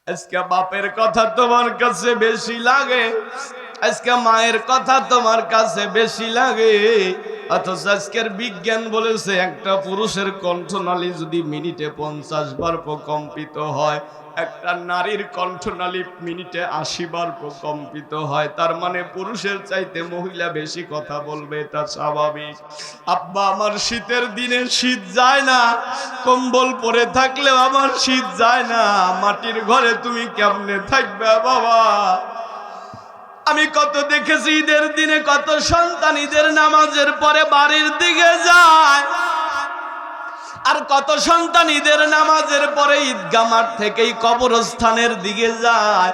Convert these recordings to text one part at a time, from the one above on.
আজকে বাপের কথা তোমার কাছে বেশি লাগে, আজকে মায়ের কথা তোমার কাছে বেশি লাগে। অথচ আজকের বিজ্ঞান বলেছে একটা পুরুষের কণ্ঠনালী যদি মিনিটে 50 বার প্রকম্পিত হয়, একটা নারীর কণ্ঠনালী মিনিটে 80 বার প্রকম্পিত হয়। তার মানে পুরুষের চাইতে মহিলা বেশি কথা বলবে, এটা স্বাভাবিক। আব্বা আমার শীতের দিনে শীত যায় না, কম্বল পরে থাকলেও আমার শীত যায় না। মাটির ঘরে তুমি কেমনে থাকবে বাবা? আমি কত দেখেছি ঈদের দিনে কত সন্তান ঈদের নামাজের পরে বাড়ির দিকে যায়, আর কত সন্তান ঈদের নামাজের পরে ঈদগাহ মাঠ থেকেই কবরস্থানের দিকে যায়।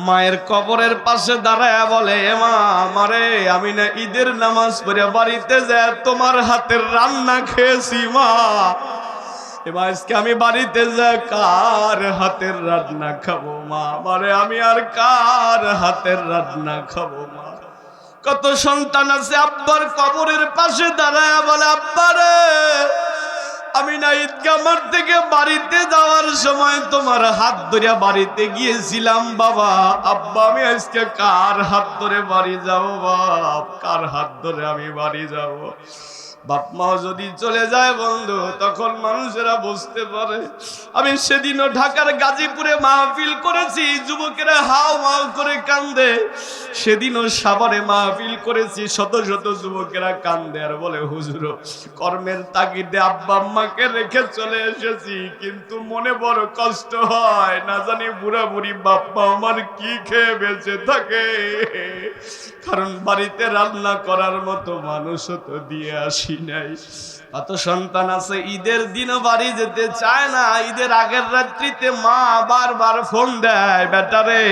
মায়ের কবরের পাশে দাঁড়ায় বলে, এ মা আমারে, আমি না ঈদের নামাজ পড়ে বাড়িতে যায় তোমার হাতের রান্না খেয়েছি মা। এবার আজকে আমি বাড়িতে যাই কার হাতের রান্না খাবো মা? আমারে আমি আর কার হাতের রান্না খাবো মা? কত সন্তান আছে আব্বার কবরের পাশে দাঁড়ায় বলে, আব্বারে আমি না ঈদগাহ মাঠ থেকে বাড়িতে যাওয়ার সময় তোমার হাত ধরে বাড়িতে গিয়েছিলাম বাবা। আব্বা আমি আজকে কার হাত ধরে বাড়ি যাবো বাপ? কার হাত ধরে আমি বাড়ি যাব? বাপ মা যদি চলে যায় বন্ধু, তখন মানুষেরা বুঝতে পারে। আমি সেদিনও ঢাকার গাজীপুরে মাহফিল করেছি, যুবকেরা হাও মাও করে কান্দে। সেদিনও সাভারে মাহফিল করেছি, শত শত যুবকেরা কান্দে আর বলে, হুজুর কর্মের তাগিদে আব্বা আম্মাকে রেখে চলে এসেছি, কিন্তু মনে বড় কষ্ট হয়। না জানি বুড়া বুড়ি বাপ মা আমার কি খেয়ে বেঁচে থাকে, কারণ বাড়িতে রান্না করার মতো মানুষও তো দিয়ে আসি নাই। কত সন্তান আছে ঈদের দিনও বাড়ি যেতে চায় না। ঈদের আগের রাত্রিতে মা বারবার ফোন দেয়, বেটারে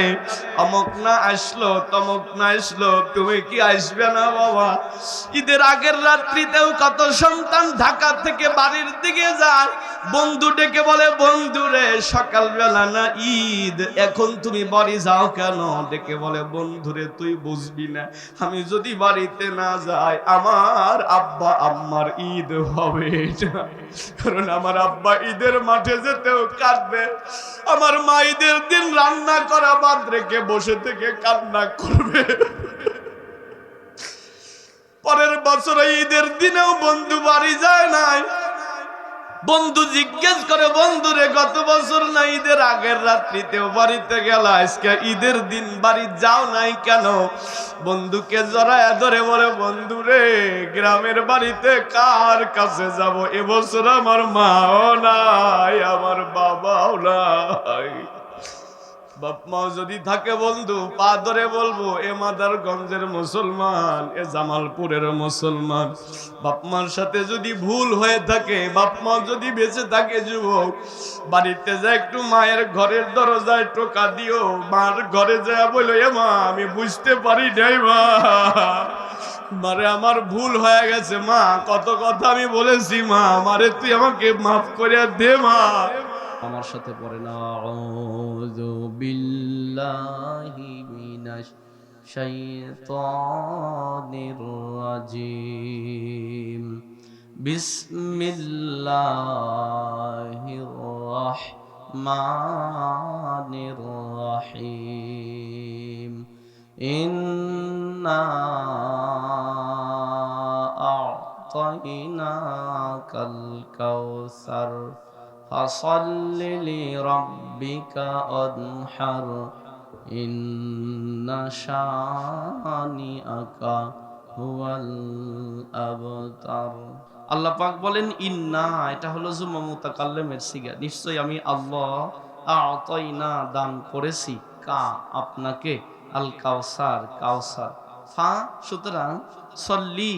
অমুক না আসলো, তমুক না আসলো, তুমি কি আসবে না বাবা? ঈদের আগের রাত্রিতেও কত সন্তান ঢাকা থেকে বাড়ির দিকে যায়, বন্ধু ডেকে বলে, বন্ধু রে সকালবেলা না ঈদ, এখন তুমি বাড়ি যাও কেন? ডেকে বলে, বন্ধুরে তুই বুঝবি না, আমি যদি বাড়িতে না যাই আমার আব্বা আম্মার ঈদ হবে না। কারণ আমার আব্বা ঈদের মাঠে যেতেও কাঁদবে, আমার মা ঈদের দিন রান্না করা বাদ রেখে বসে থেকে কান্না করবে। পরের বছর ঈদের দিনেও বন্ধু বাড়ি যায় নাই। বন্ধু জিজ্ঞেস করে, বন্ধুরে গত বছর না ঈদের আগের রাত্রিতেও বাড়িতে গেল, আজকে ঈদের দিন বাড়ি যাও নাই কেন? বন্ধুকে জড়ায় ধরে বলে, বন্ধুরে গ্রামের বাড়িতে কার কাছে যাব? এবছর আমার মাও নাই, আমার বাবাও নাই। বাপ মাও যদি থাকে বন্ধু পা ধরে বলবো, এ মাদারগঞ্জের মুসলমান, এ জামালপুরের মুসলমান। বাপ মার সাথে যদি ভুল হয়ে থাকে, বাপ মা যদি বেঁচে থাকে, যুবক বাড়িতে যা একটু মায়ের ঘরের দরজায় টোকা দিও, মার ঘরে যায় বলো, এ মা আমি বুঝতে পারি নাই মা, মারে আমার ভুল হয়ে গেছে মা, কত কথা আমি বলেছি মা, মারে তুই আমাকে মাফ করে দে মা। আমার সাথে পড়েন, আউযু বিল্লাহি মিনাশ শাইতানির রাজিম, বিসমিল্লাহির রাহমানির রাহিম, ইন্না আ'তাইনাকাল কাউসার ফাসাল্লি লিরাব্বিকা ওয়ানহার, ইন্না শানিআকা হুয়াল আবতার। আল্লাহ পাক বলেন ইন্না, এটা হলো জুমা মুতাকাল্লিমের সিগা, নিশ্চয়ই আমি আল্লাহ আ'তাইনা দান করেছি, কা আপনাকে, আল কাউসার কাউসার, ফা সুতরাং সল্লি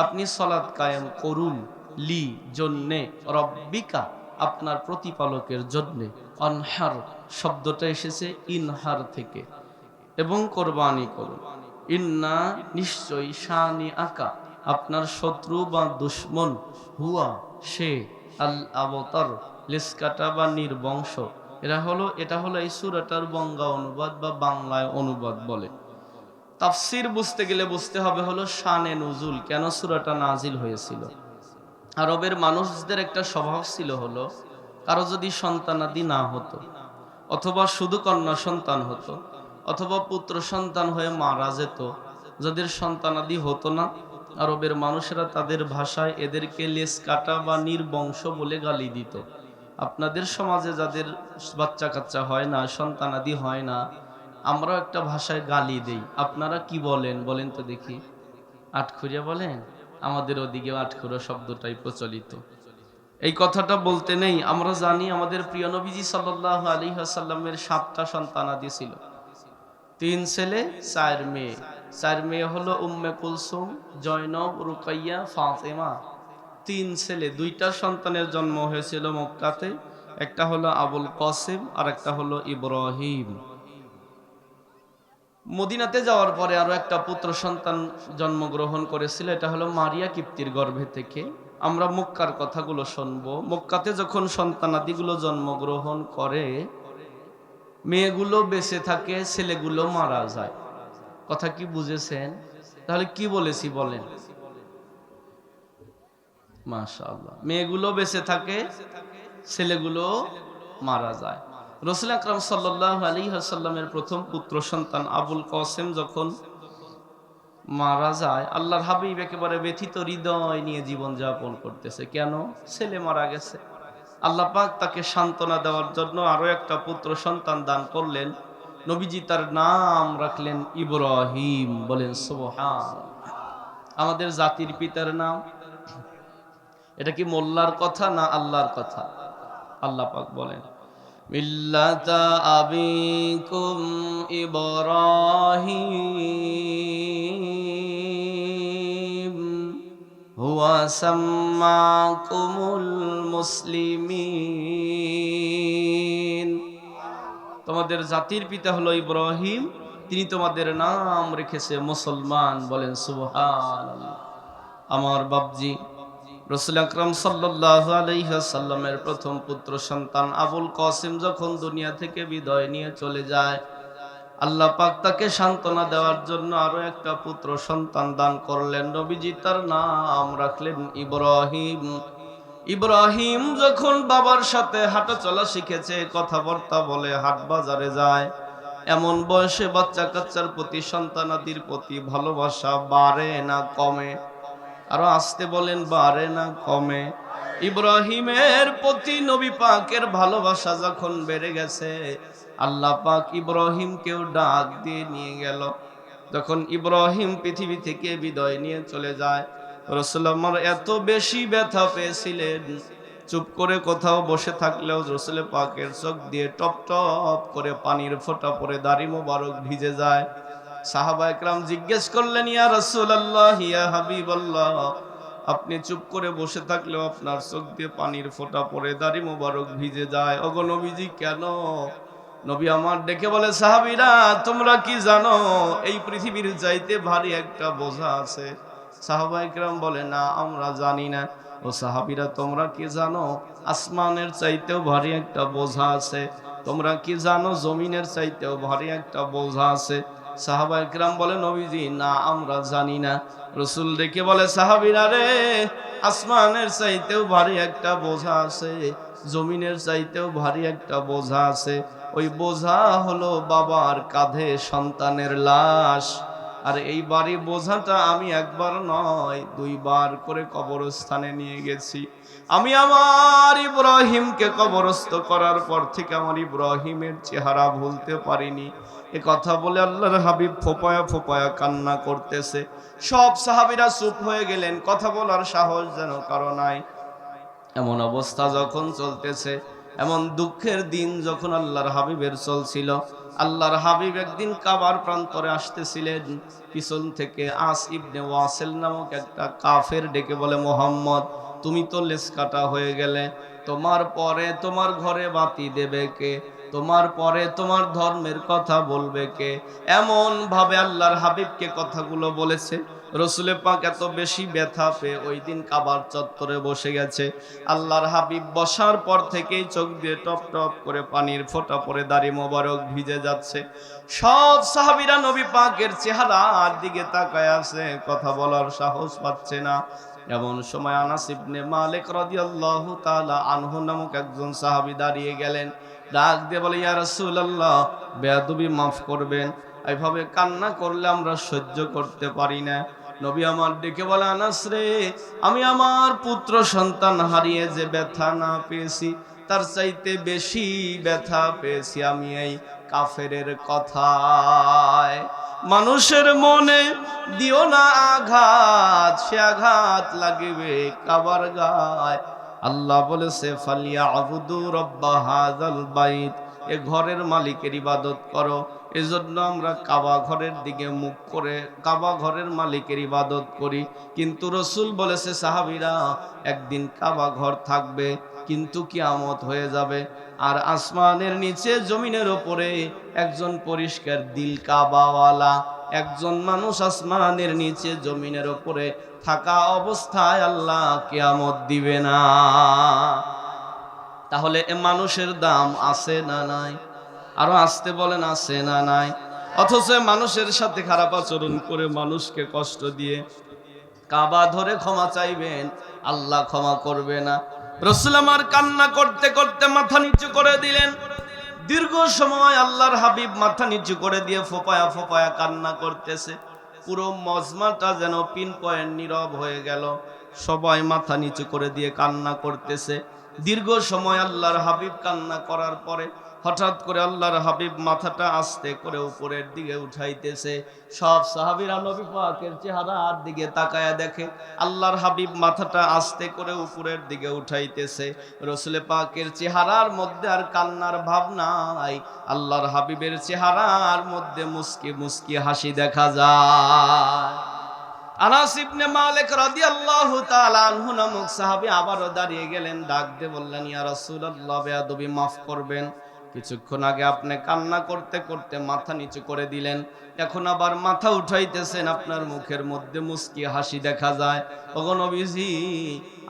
আপনি সালাত কায়েম করুন, লি জন্যে, রব্বিকা আপনার প্রতিপালকের জন্যে, অনহার শব্দটা এসেছে ইনহার থেকে, এবং কোরবানি করুন। ইন্না নিশ্চয়ই, শানি আকা আপনার শত্রু বা দুশ্মন, হুয়া সে, আল আবতার লেসকাটা বা নির্বংশ। এটা হলো এই সূরাটার বঙ্গা অনুবাদ বা বাংলায় অনুবাদ বলে। তাফসির বুঝতে গেলে বুঝতে হবে হলো শানে নুজুল, কেন সূরাটা নাজিল হয়েছিল। আরবের মানুষদের একটা স্বভাব ছিল হলো, কারো যদি সন্তানাদি না হতো, অথবা শুধু কন্যা সন্তান হতো, অথবা পুত্র সন্তান হয়ে মারা যেত। যাদের সন্তানাদি হতো না, আরবের মানুষেরা তাদের ভাষায় এদেরকে লেজ কাটা বা নির্বংশ বলে গালি দিত। আপনাদের সমাজে যাদের বাচ্চা কাচ্চা হয় না, সন্তানাদি হয় না, আমরাও একটা ভাষায় গালি দেই। আপনারা কি বলেন বলেন তো দেখি? আটখুরিয়া বলেন? আমাদের ওদিকেও আটখুরা শব্দটাই প্রচলিত। এই কথাটা বলতে নেই, আমরা জানি আমাদের প্রিয় নবীজি সাল্লাল্লাহু আলাইহি ওয়াসাল্লামের 7টা সন্তানাদি ছিল, 3 ছেলে 4 মেয়ে। 4 মেয়ে হলো উম্মে কুলসুম, জয়নব, রুকাইয়া, ফাতেমা। 3 ছেলে, 2টা সন্তানের জন্ম হয়েছিল মক্কাতে, একটা হলো আবুল কাসিম আর একটা হলো ইব্রাহিম। মদিনাতে যাওয়ার পরে আরো একটা পুত্র সন্তান জন্মগ্রহণ করেছিল, এটা হলো মারিয়া কিপ্তির গর্ভে থেকে। আমরা মক্কার কথাগুলো শুনবো। মক্কাতে যখন সন্তানাদিগুলো জন্মগ্রহণ করে, মেয়েগুলো বেঁচে থাকে, ছেলেগুলো মারা যায়। কথা কি বুঝেছেন? তাহলে কি বলেছি বলেন? মাশাআল্লাহ, মেয়েগুলো বেঁচে থাকে, ছেলেগুলো মারা যায়। রাসূল আকরাম সাল্লাল্লাহু আলাইহি ওয়াসাল্লামের প্রথম পুত্র সন্তান আবুল কাসেম যখন মারা যায়, আল্লাহর হাবিব একেবারে ব্যথিত হৃদয় নিয়ে জীবন যাপন করতেছে। কেন? ছেলে মারা গেছে। আল্লাহ পাক তাকে সান্ত্বনা দেওয়ার জন্য আরো একটা পুত্র সন্তান দান করলেন। নবীজি তার নাম রাখলেন ইব্রাহিম। বলেন সুবহানাল্লাহ। আমাদের জাতির পিতার নাম, এটা কি মোল্লার কথা না আল্লাহর কথা? আল্লাহ পাক বলেন মিল্লাতা আবিকুম ইব্রাহিম হুয়া সাম্মাকুমুল মুসলিমিন। তোমাদের জাতির পিতা হলো ইব্রাহিম, তিনি তোমাদের নাম রেখেছে মুসলমান। বলেন সুবহানাল্লাহ। আমার বাপজি রাসূল আকরাম সাল্লাল্লাহু আলাইহি ওয়াসাল্লামের প্রথম পুত্র সন্তান আবুল কাসিম যখন দুনিয়া থেকে বিদায় নিয়ে চলে যায়, আল্লাহ পাক তাকে সান্ত্বনা দেওয়ার জন্য আরো একটা পুত্র সন্তান দান করলেন। নবীজি তার নাম রাখলেন ইব্রাহিম। ইব্রাহিম যখন বাবার সাথে হাঁটা চলা শিখেছে, কথাবার্তা বলে, হাট বাজারে যায়, এমন বয়সে বাচ্চা কাচ্চার প্রতি, সন্তানাদির প্রতি ভালোবাসা বাড়ে না কমে? আরো আসতে বলেন, বাড়ে না কমে? ইব্রাহিমের প্রতি নবী পাকের ভালোবাসা যখন বেড়ে গেছে, আল্লাহ পাক ইব্রাহিমকেও ডাক দিয়ে নিয়ে গেল। যখন ইব্রাহিম পৃথিবী থেকে বিদায় নিয়ে চলে যায়, রাসূলুল্লাহ এত বেশি ব্যথা পেয়েছিলেন, চুপ করে কোথাও বসে থাকলেও রাসূল পাকের চোখ দিয়ে টপ টপ করে পানির ফোঁটা পড়ে দাড়ি মোবারক ভিজে যায়। সাহাবা একরাম জিজ্ঞেস করলেন, ইয়া রাসূলুল্লাহ, ইয়া হাবিবাল্লাহ, আপনি চুপ করে বসে থাকলেও আপনার চোখ দিয়ে পানির ফোঁটা পড়ে দাড়ি মোবারক ভিজে যায়, ওগো নবীজি কেন? নবী আমার ডেকে বলে, সাহাবীরা তোমরা কি জানো এই পৃথিবীর চাইতে ভারী একটা বোঝা আছে? সাহাবা একরাম বলে, না আমরা জানি না। ও সাহাবীরা তোমরা কি জানো আসমানের চাইতেও ভারী একটা বোঝা আছে? তোমরা কি জানো জমিনের চাইতেও ভারী একটা বোঝা আছে? সাহাবা একরাম বলে, নবীজি না আমরা জানি না। রাসূল ডেকে বলে, সাহাবীরা রে, আসমানের চাইতেও ভারী একটা বোঝা আছে, জমিনের চাইতেও ভারী একটা বোঝা আছে। ওই বোঝা হলো বাবার কাঁধে সন্তানের লাশ। আর এই বাড়ি বোঝাটা আমি একবার নয় 2 বার করে কবরস্থানে নিয়ে গেছি। আমি আমার ইব্রাহিমকে কবরস্থ করার পর থেকে আমার ইব্রাহিমের চেহারা ভুলতে পারিনি। এ কথা বলে আল্লাহর হাবিব ফোঁপায়া ফোঁপায়া কান্না করতেছে। সব সাহাবীরা চুপ হয়ে গেলেন, কথা বলার সাহস যেন কারো নাই। এমন অবস্থা যখন চলতেছে, এমন দুঃখের দিন যখন আল্লাহর হাবিবের চলছিল, আল্লাহর হাবিব একদিন কাবার প্রান্তরে আসতেছিলেন। পিছন থেকে আস ইবনে ওয়াসিল নামক একটা কাফের ডেকে বলে, মোহাম্মদ তুমি তো লেজ কাটা হয়ে গেলে, তোমার পরে তোমার ঘরে বাতি দেবে কে? তোমার পরে তোমার ধর্মের কথা বলবে কে? এমন ভাবে আল্লাহর হাবিবকে কথাগুলো বলেছে। রসুলে পাক এত বেশি ব্যথা পেয়ে ওই দিন কাবার চত্বরে বসে গেছে। আল্লাহর হাবিব বসার পর থেকেই চোখ দিয়ে টপ টপ করে পানির ফোঁটা পড়ে দাড়ি মোবারক ভিজে যাচ্ছে। সব সাহাবীরা নবী পাকের চেহারার দিকে তাকায় আছে, কথা বলার সাহস পাচ্ছে না। এমন সময় আনাস ইবনে মালিক রাদিয়াল্লাহু তাআলা আনহু নামক একজন সাহাবী দাঁড়িয়ে গেলেন। ডাক দিয়ে বলে, ইয়া রাসূলুল্লাহ, বেয়াদবি মাফ করবেন, এইভাবে কান্না করলে আমরা সহ্য করতে পারি না। নবী আমার ডেকে বলে, আনাস রে, আমি আমার পুত্র সন্তান হারিয়ে যে ব্যথা না পেয়েছি, তার চাইতে বেশি ব্যথা পেয়েছি আমি এই কাফেরের কথায়। মানুষের মনে দিও না আঘাত, সে আঘাত লাগিবে কাবার গায়। আল্লাহ বলেছে, ফালিয়া আবুদু রব্বা হাযাল বাইত, এ ঘরের মালিকের ইবাদত করো। এজন্য আমরা কাবা ঘরের দিকে মুখ করে কাবা ঘরের মালিকের ইবাদত করি। কিন্তু রসুল বলেছে, সাহাবীরা, একদিন কাবা ঘর থাকবে, কিন্তু কিয়ামত হয়ে যাবে, আর আসমানের নিচে জমিনের ওপরে একজন পরিষ্কার দিল কাবাওয়ালা একজন মানুষ আসমানের নিচে জমিনের ওপরে থাকা অবস্থায় আল্লাহ কিয়ামত দিবে না। তাহলে এ মানুষের দাম আছে না নাই? আরো আসতে বলেন, আছে না নাই? অথচ মানুষের সাথে খারাপ আচরণ করে, মানুষকে কষ্ট দিয়ে কাবা ধরে ক্ষমা চাইবেন, আল্লাহ ক্ষমা করবে না। রাসূল আমার কান্না করতে করতে মাথা নিচু করে দিলেন। দীর্ঘ সময় আল্লাহর হাবিব মাথা নিচু করে দিয়ে ফোপায়া ফোপায়া কান্না করতেছে। পুরো মজমাটা যেন পিন পয়েন্ট নীরব হয়ে গেল। সবাই মাথা নিচু করে দিয়ে কান্না করতেছে। দীর্ঘ সময় আল্লাহর হাবিব কান্না করার পরে হঠাৎ করে আল্লাহর হাবিব মাথাটা আস্তে করে উপরের দিকে উঠাইতেছে। সব সাহাবীরা নবী পাকের চেহারার দিকে তাকায়া দেখে আল্লাহর হাবিব মাথাটা আস্তে করে উপরের দিকে উঠাইতেছে। রাসূল পাকের চেহারার মধ্যে আর কান্নার ভাব নাই, আল্লাহর হাবিবের চেহারার মধ্যে মুস্কি মুস্কি হাসি দেখা যায়। আনাস ইবনে মালিক রাদিয়াল্লাহু তাআলা আনহু নামক সাহাবী আবারও দাঁড়িয়ে গেলেন, ডাক দিয়ে বললেন, ইয়া রাসূলুল্লাহ, বেয়াদবি মাফ করবেন। কিছুক্ষণ আগে আপনি কান্না করতে করতে মাথা নিচু করে দিলেন, এখন আবার মাথা উঠাইতেছেন, আপনার মুখের মধ্যে মুস্কি হাসি দেখা যায়। ওগো নবীজি,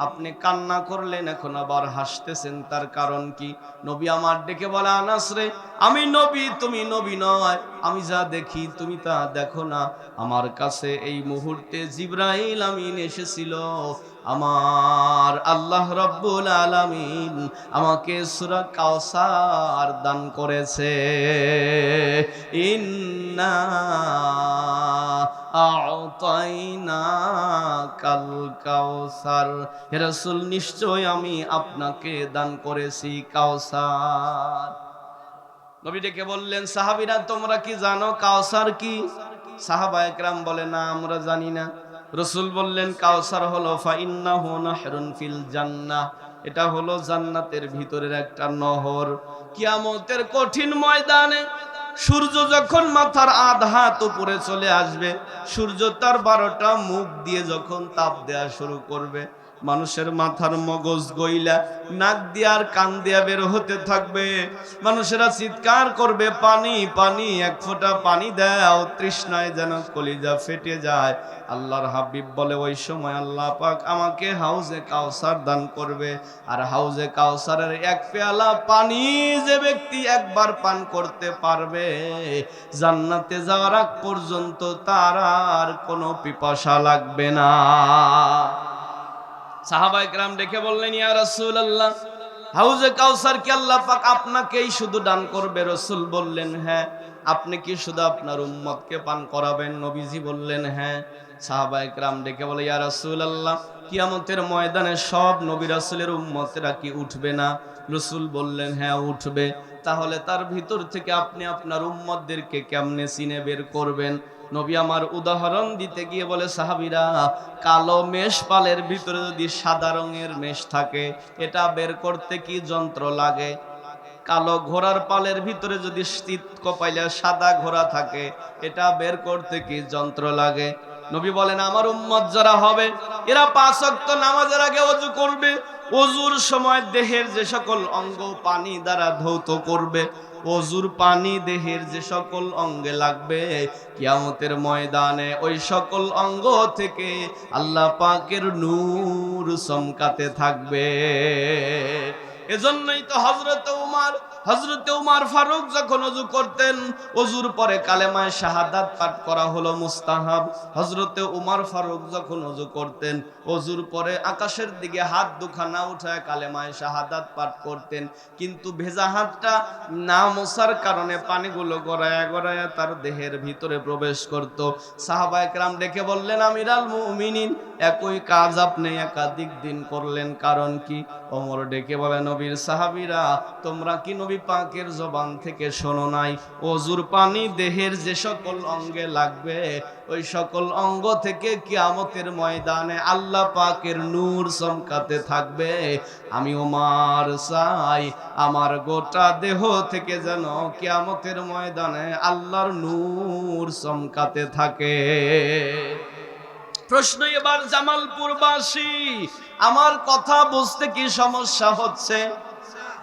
আপনি কান্না করলেন, এখন আবার হাসতেছেন, তার কারণ কি? নবী আমার ডেকে বলে, আনাস রে, আমি নবী, তুমি নবী নয়। আমি যা দেখি তুমি তা দেখো না। আমার কাছে এই মুহূর্তে জিবরাইল আমিন এসেছিল। আমার আল্লাহ রাব্বুল আলামিন আমাকে সূরা কাউসার দান করেছে। ইন্না আ'তাইনাকাল কাউসার, হে রাসূল, নিশ্চয় আমি আপনাকে দান করেছি কাউসার। নবী ডেকে বললেন, সাহাবীরা, তোমরা কি জানো কাউসার কি? সাহাবায়ে কেরাম বলে, না, আমরা জানি না। রাসূল বললেন, কাউসার হলো ফাইন্নাহু নাহরুন ফিল জান্নাহ, এটা হলো জান্নাতের ভিতরের একটা নহর। কিয়ামতের কঠিন ময়দানে সূর্য যখন মাথার আধা হাত উপরে চলে আসবে, সূর্য তার 12টা মুখ দিয়ে যখন তাপ দেয়া শুরু করবে, মানুষের মাথার মগজ গইলা নাক দিয়ে আর কান দিয়া বের হতে থাকবে। মানুষেরা চিৎকার করবে, পানি পানি, এক ফোঁটা পানি দাও, তৃষ্ণায় যেন কলিজা ফেটে যায়। আল্লাহর হাবিব বলে, ওই সময় আল্লাহ পাক আমাকে হাউজে কাউসার দান করবে। আর হাউজে কাউসারের এক পেয়ালা পানি যে ব্যক্তি একবার পান করতে পারবে, জান্নাতে যাওয়ার আগ পর্যন্ত তার আর কোনো পিপাসা লাগবে না। সাহাবায়ে কেরাম ডেকে বললেন, ইয়া রাসূলুল্লাহ, হাউজে কাউসার কি আল্লাহ পাক আপনাকেই শুধু দান করবে? রাসূল বললেন, হ্যাঁ। আপনি কি শুধু আপনার উম্মতকে পান করাবেন? নবীজি বললেন, হ্যাঁ। সাহাবায়ে কেরাম ডেকে বলে, ইয়া রাসূলুল্লাহ, কিয়ামতের ময়দানে সব নবী রাসূলের উম্মতেরা কি উঠবে না? রাসূল বললেন, হ্যাঁ, উঠবে। তাহলে তার ভিতর থেকে আপনি আপনার উম্মতদেরকে কেমনে চিনে বের করবেন? নবী আমার উদাহরণ দিতে গিয়ে বলে, সাহাবীরা, কালো মেষ পালের ভিতরে যদি সাদা রঙের মেষ থাকে, এটা বের করতে কি যন্ত্র লাগে? কালো ঘোড়ার পালের ভিতরে যদি শীত কপাইলে সাদা ঘোড়া থাকে, এটা বের করতে কি যন্ত্র লাগে? নবী বলেন, আমার উম্মত যারা হবে, এরা 5 ওয়াক্ত নামাজের আগে ওযু করবে। ওযুর সময় দেহের যে সকল অঙ্গ পানি দ্বারা ধৌত করবে, ওযুর পানি দেহের যে সকল অঙ্গে লাগবে, কিয়ামতের ময়দানে ওই সকল অঙ্গ থেকে আল্লাহ পাকের নূর চমকাতে থাকবে। এজন্যই তো হযরতে উমর ফারুক যখন ওযু করতেন, ওযুর পরে কালেমায়ে শাহাদাত পাঠ করা হলো মুস্তাহাব। হযরতে উমর ফারুক যখন ওযু করতেন, ওযুর পরে আকাশের দিকে হাত দুখানা উঠায় কালেমায়ে শাহাদাত পাঠ করতেন। কিন্তু ভেজা হাতটা না মোছার কারণে পানিগুলো গড়ায়া গড়ায়া তার দেহের ভিতরে প্রবেশ করত। সাহাবায়ে কেরাম ডেকে বললেন, আমিরাল মুমিনিন, একই কাজ আপনি একাধিক দিন করলেন, কারণ কি? ওমর ডেকে বলে, নবীর সাহাবীরা, তোমরা কি নবী পাকের জবান থেকে শোনো নাই, ওযুর পানি দেহের যে সকল অঙ্গে লাগবে, ওই সকল অঙ্গ থেকে কিয়ামতের ময়দানে আল্লাহ পাকের নূর চমকাতে থাকবে। আমি ওমর চাই আমার গোটা দেহ থেকে যেন কিয়ামতের ময়দানে আল্লাহর নূর চমকাতে থাকে। প্রশ্ন এবার জামালপুরবাসী, আমার কথা বুঝতে কি সমস্যা হচ্ছে?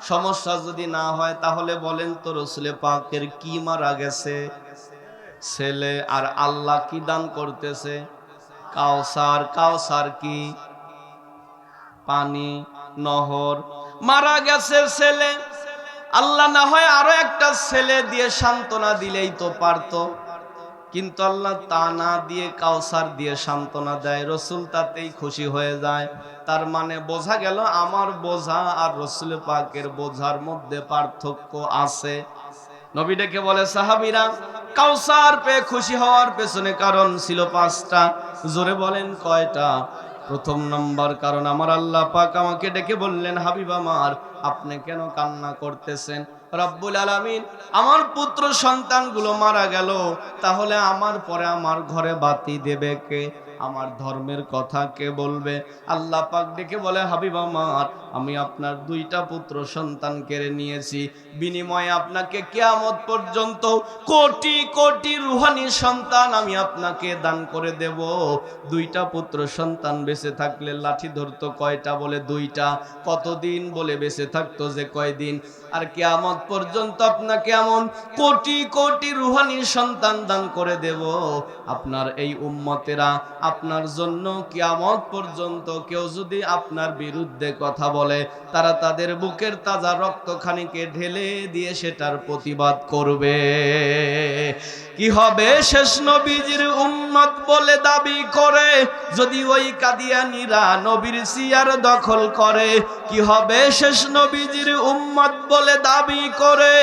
সমস্যা যদি না হয় তাহলে বলেন তো, রাসূলে পাকের কি মারা গেছে? ছেলে। আর আল্লাহ কি দান করতেছে? কাউসার। কাউসার কি? পানি, নহর। মারা গেছে ছেলে, আল্লাহ না হয় আরো একটা ছেলে দিয়ে সান্ত্বনা দিলেই তো পারতো, কিন্তু আল্লাহ তা না দিয়ে কাউসার দিয়ে সান্ত্বনা দেয়, রাসূল তাতেই খুশি হয়ে যায়। তার মানে বোঝা গেল আমার বোঝা আর রাসূল পাকের বোঝার মধ্যে পার্থক্য আছে। নবী ডেকে বলে, সাহাবীরা, কাউসার পেয়ে খুশি হওয়ার পেছনে কারণ ছিল 5টা। জোরে বলেন কয়টা? প্রথম নম্বর কারণ, আমার আল্লাহ পাক আমাকে ডেকে বললেন, হাবিব আমার, আপনি কেন কান্না করতেছেন? রব্বুল আলামিন আমার পুত্র সন্তানগুলো মারা গেল, তাহলে আমার পরে আমার ঘরে বাতি দেবে কে? আমার ধর্মের কথা কে বলবে? আল্লাহ পাক ডেকে বলে, হাবিব আমার, আমি আপনার 2টা পুত্র সন্তান কেড়ে নিয়েছি, বিনিময়ে আপনাকে কিয়ামত পর্যন্ত কোটি কোটি রূহানি সন্তান আমি আপনাকে দান করে দেব। 2টা পুত্র সন্তান বেঁচে থাকলে লাঠি ধরতো কয়টা? বলে 2টা। কতদিন? বলে বেঁচে থাকতো যে কয়দিন। আর কিয়ামত পর্যন্ত আপনাকে এমন কোটি কোটি রূহানি সন্তান দান করে দেব, আপনার এই উম্মতেরা আপনার জন্য কিয়ামত পর্যন্ত কেউ যদি আপনার বিরুদ্ধে কথা বলে, তারা তাদের বুকের তাজা রক্তখানিকে ঢেলে দিয়ে সেটার প্রতিবাদ করবে। কি হবে? শেষ নবীজির উম্মত বলে দাবি করে যদি ওই কাদিয়ানীরা নবীর সিয়ার দখল করে। কি হবে? শেষ নবীজির উম্মত বলে দাবি করে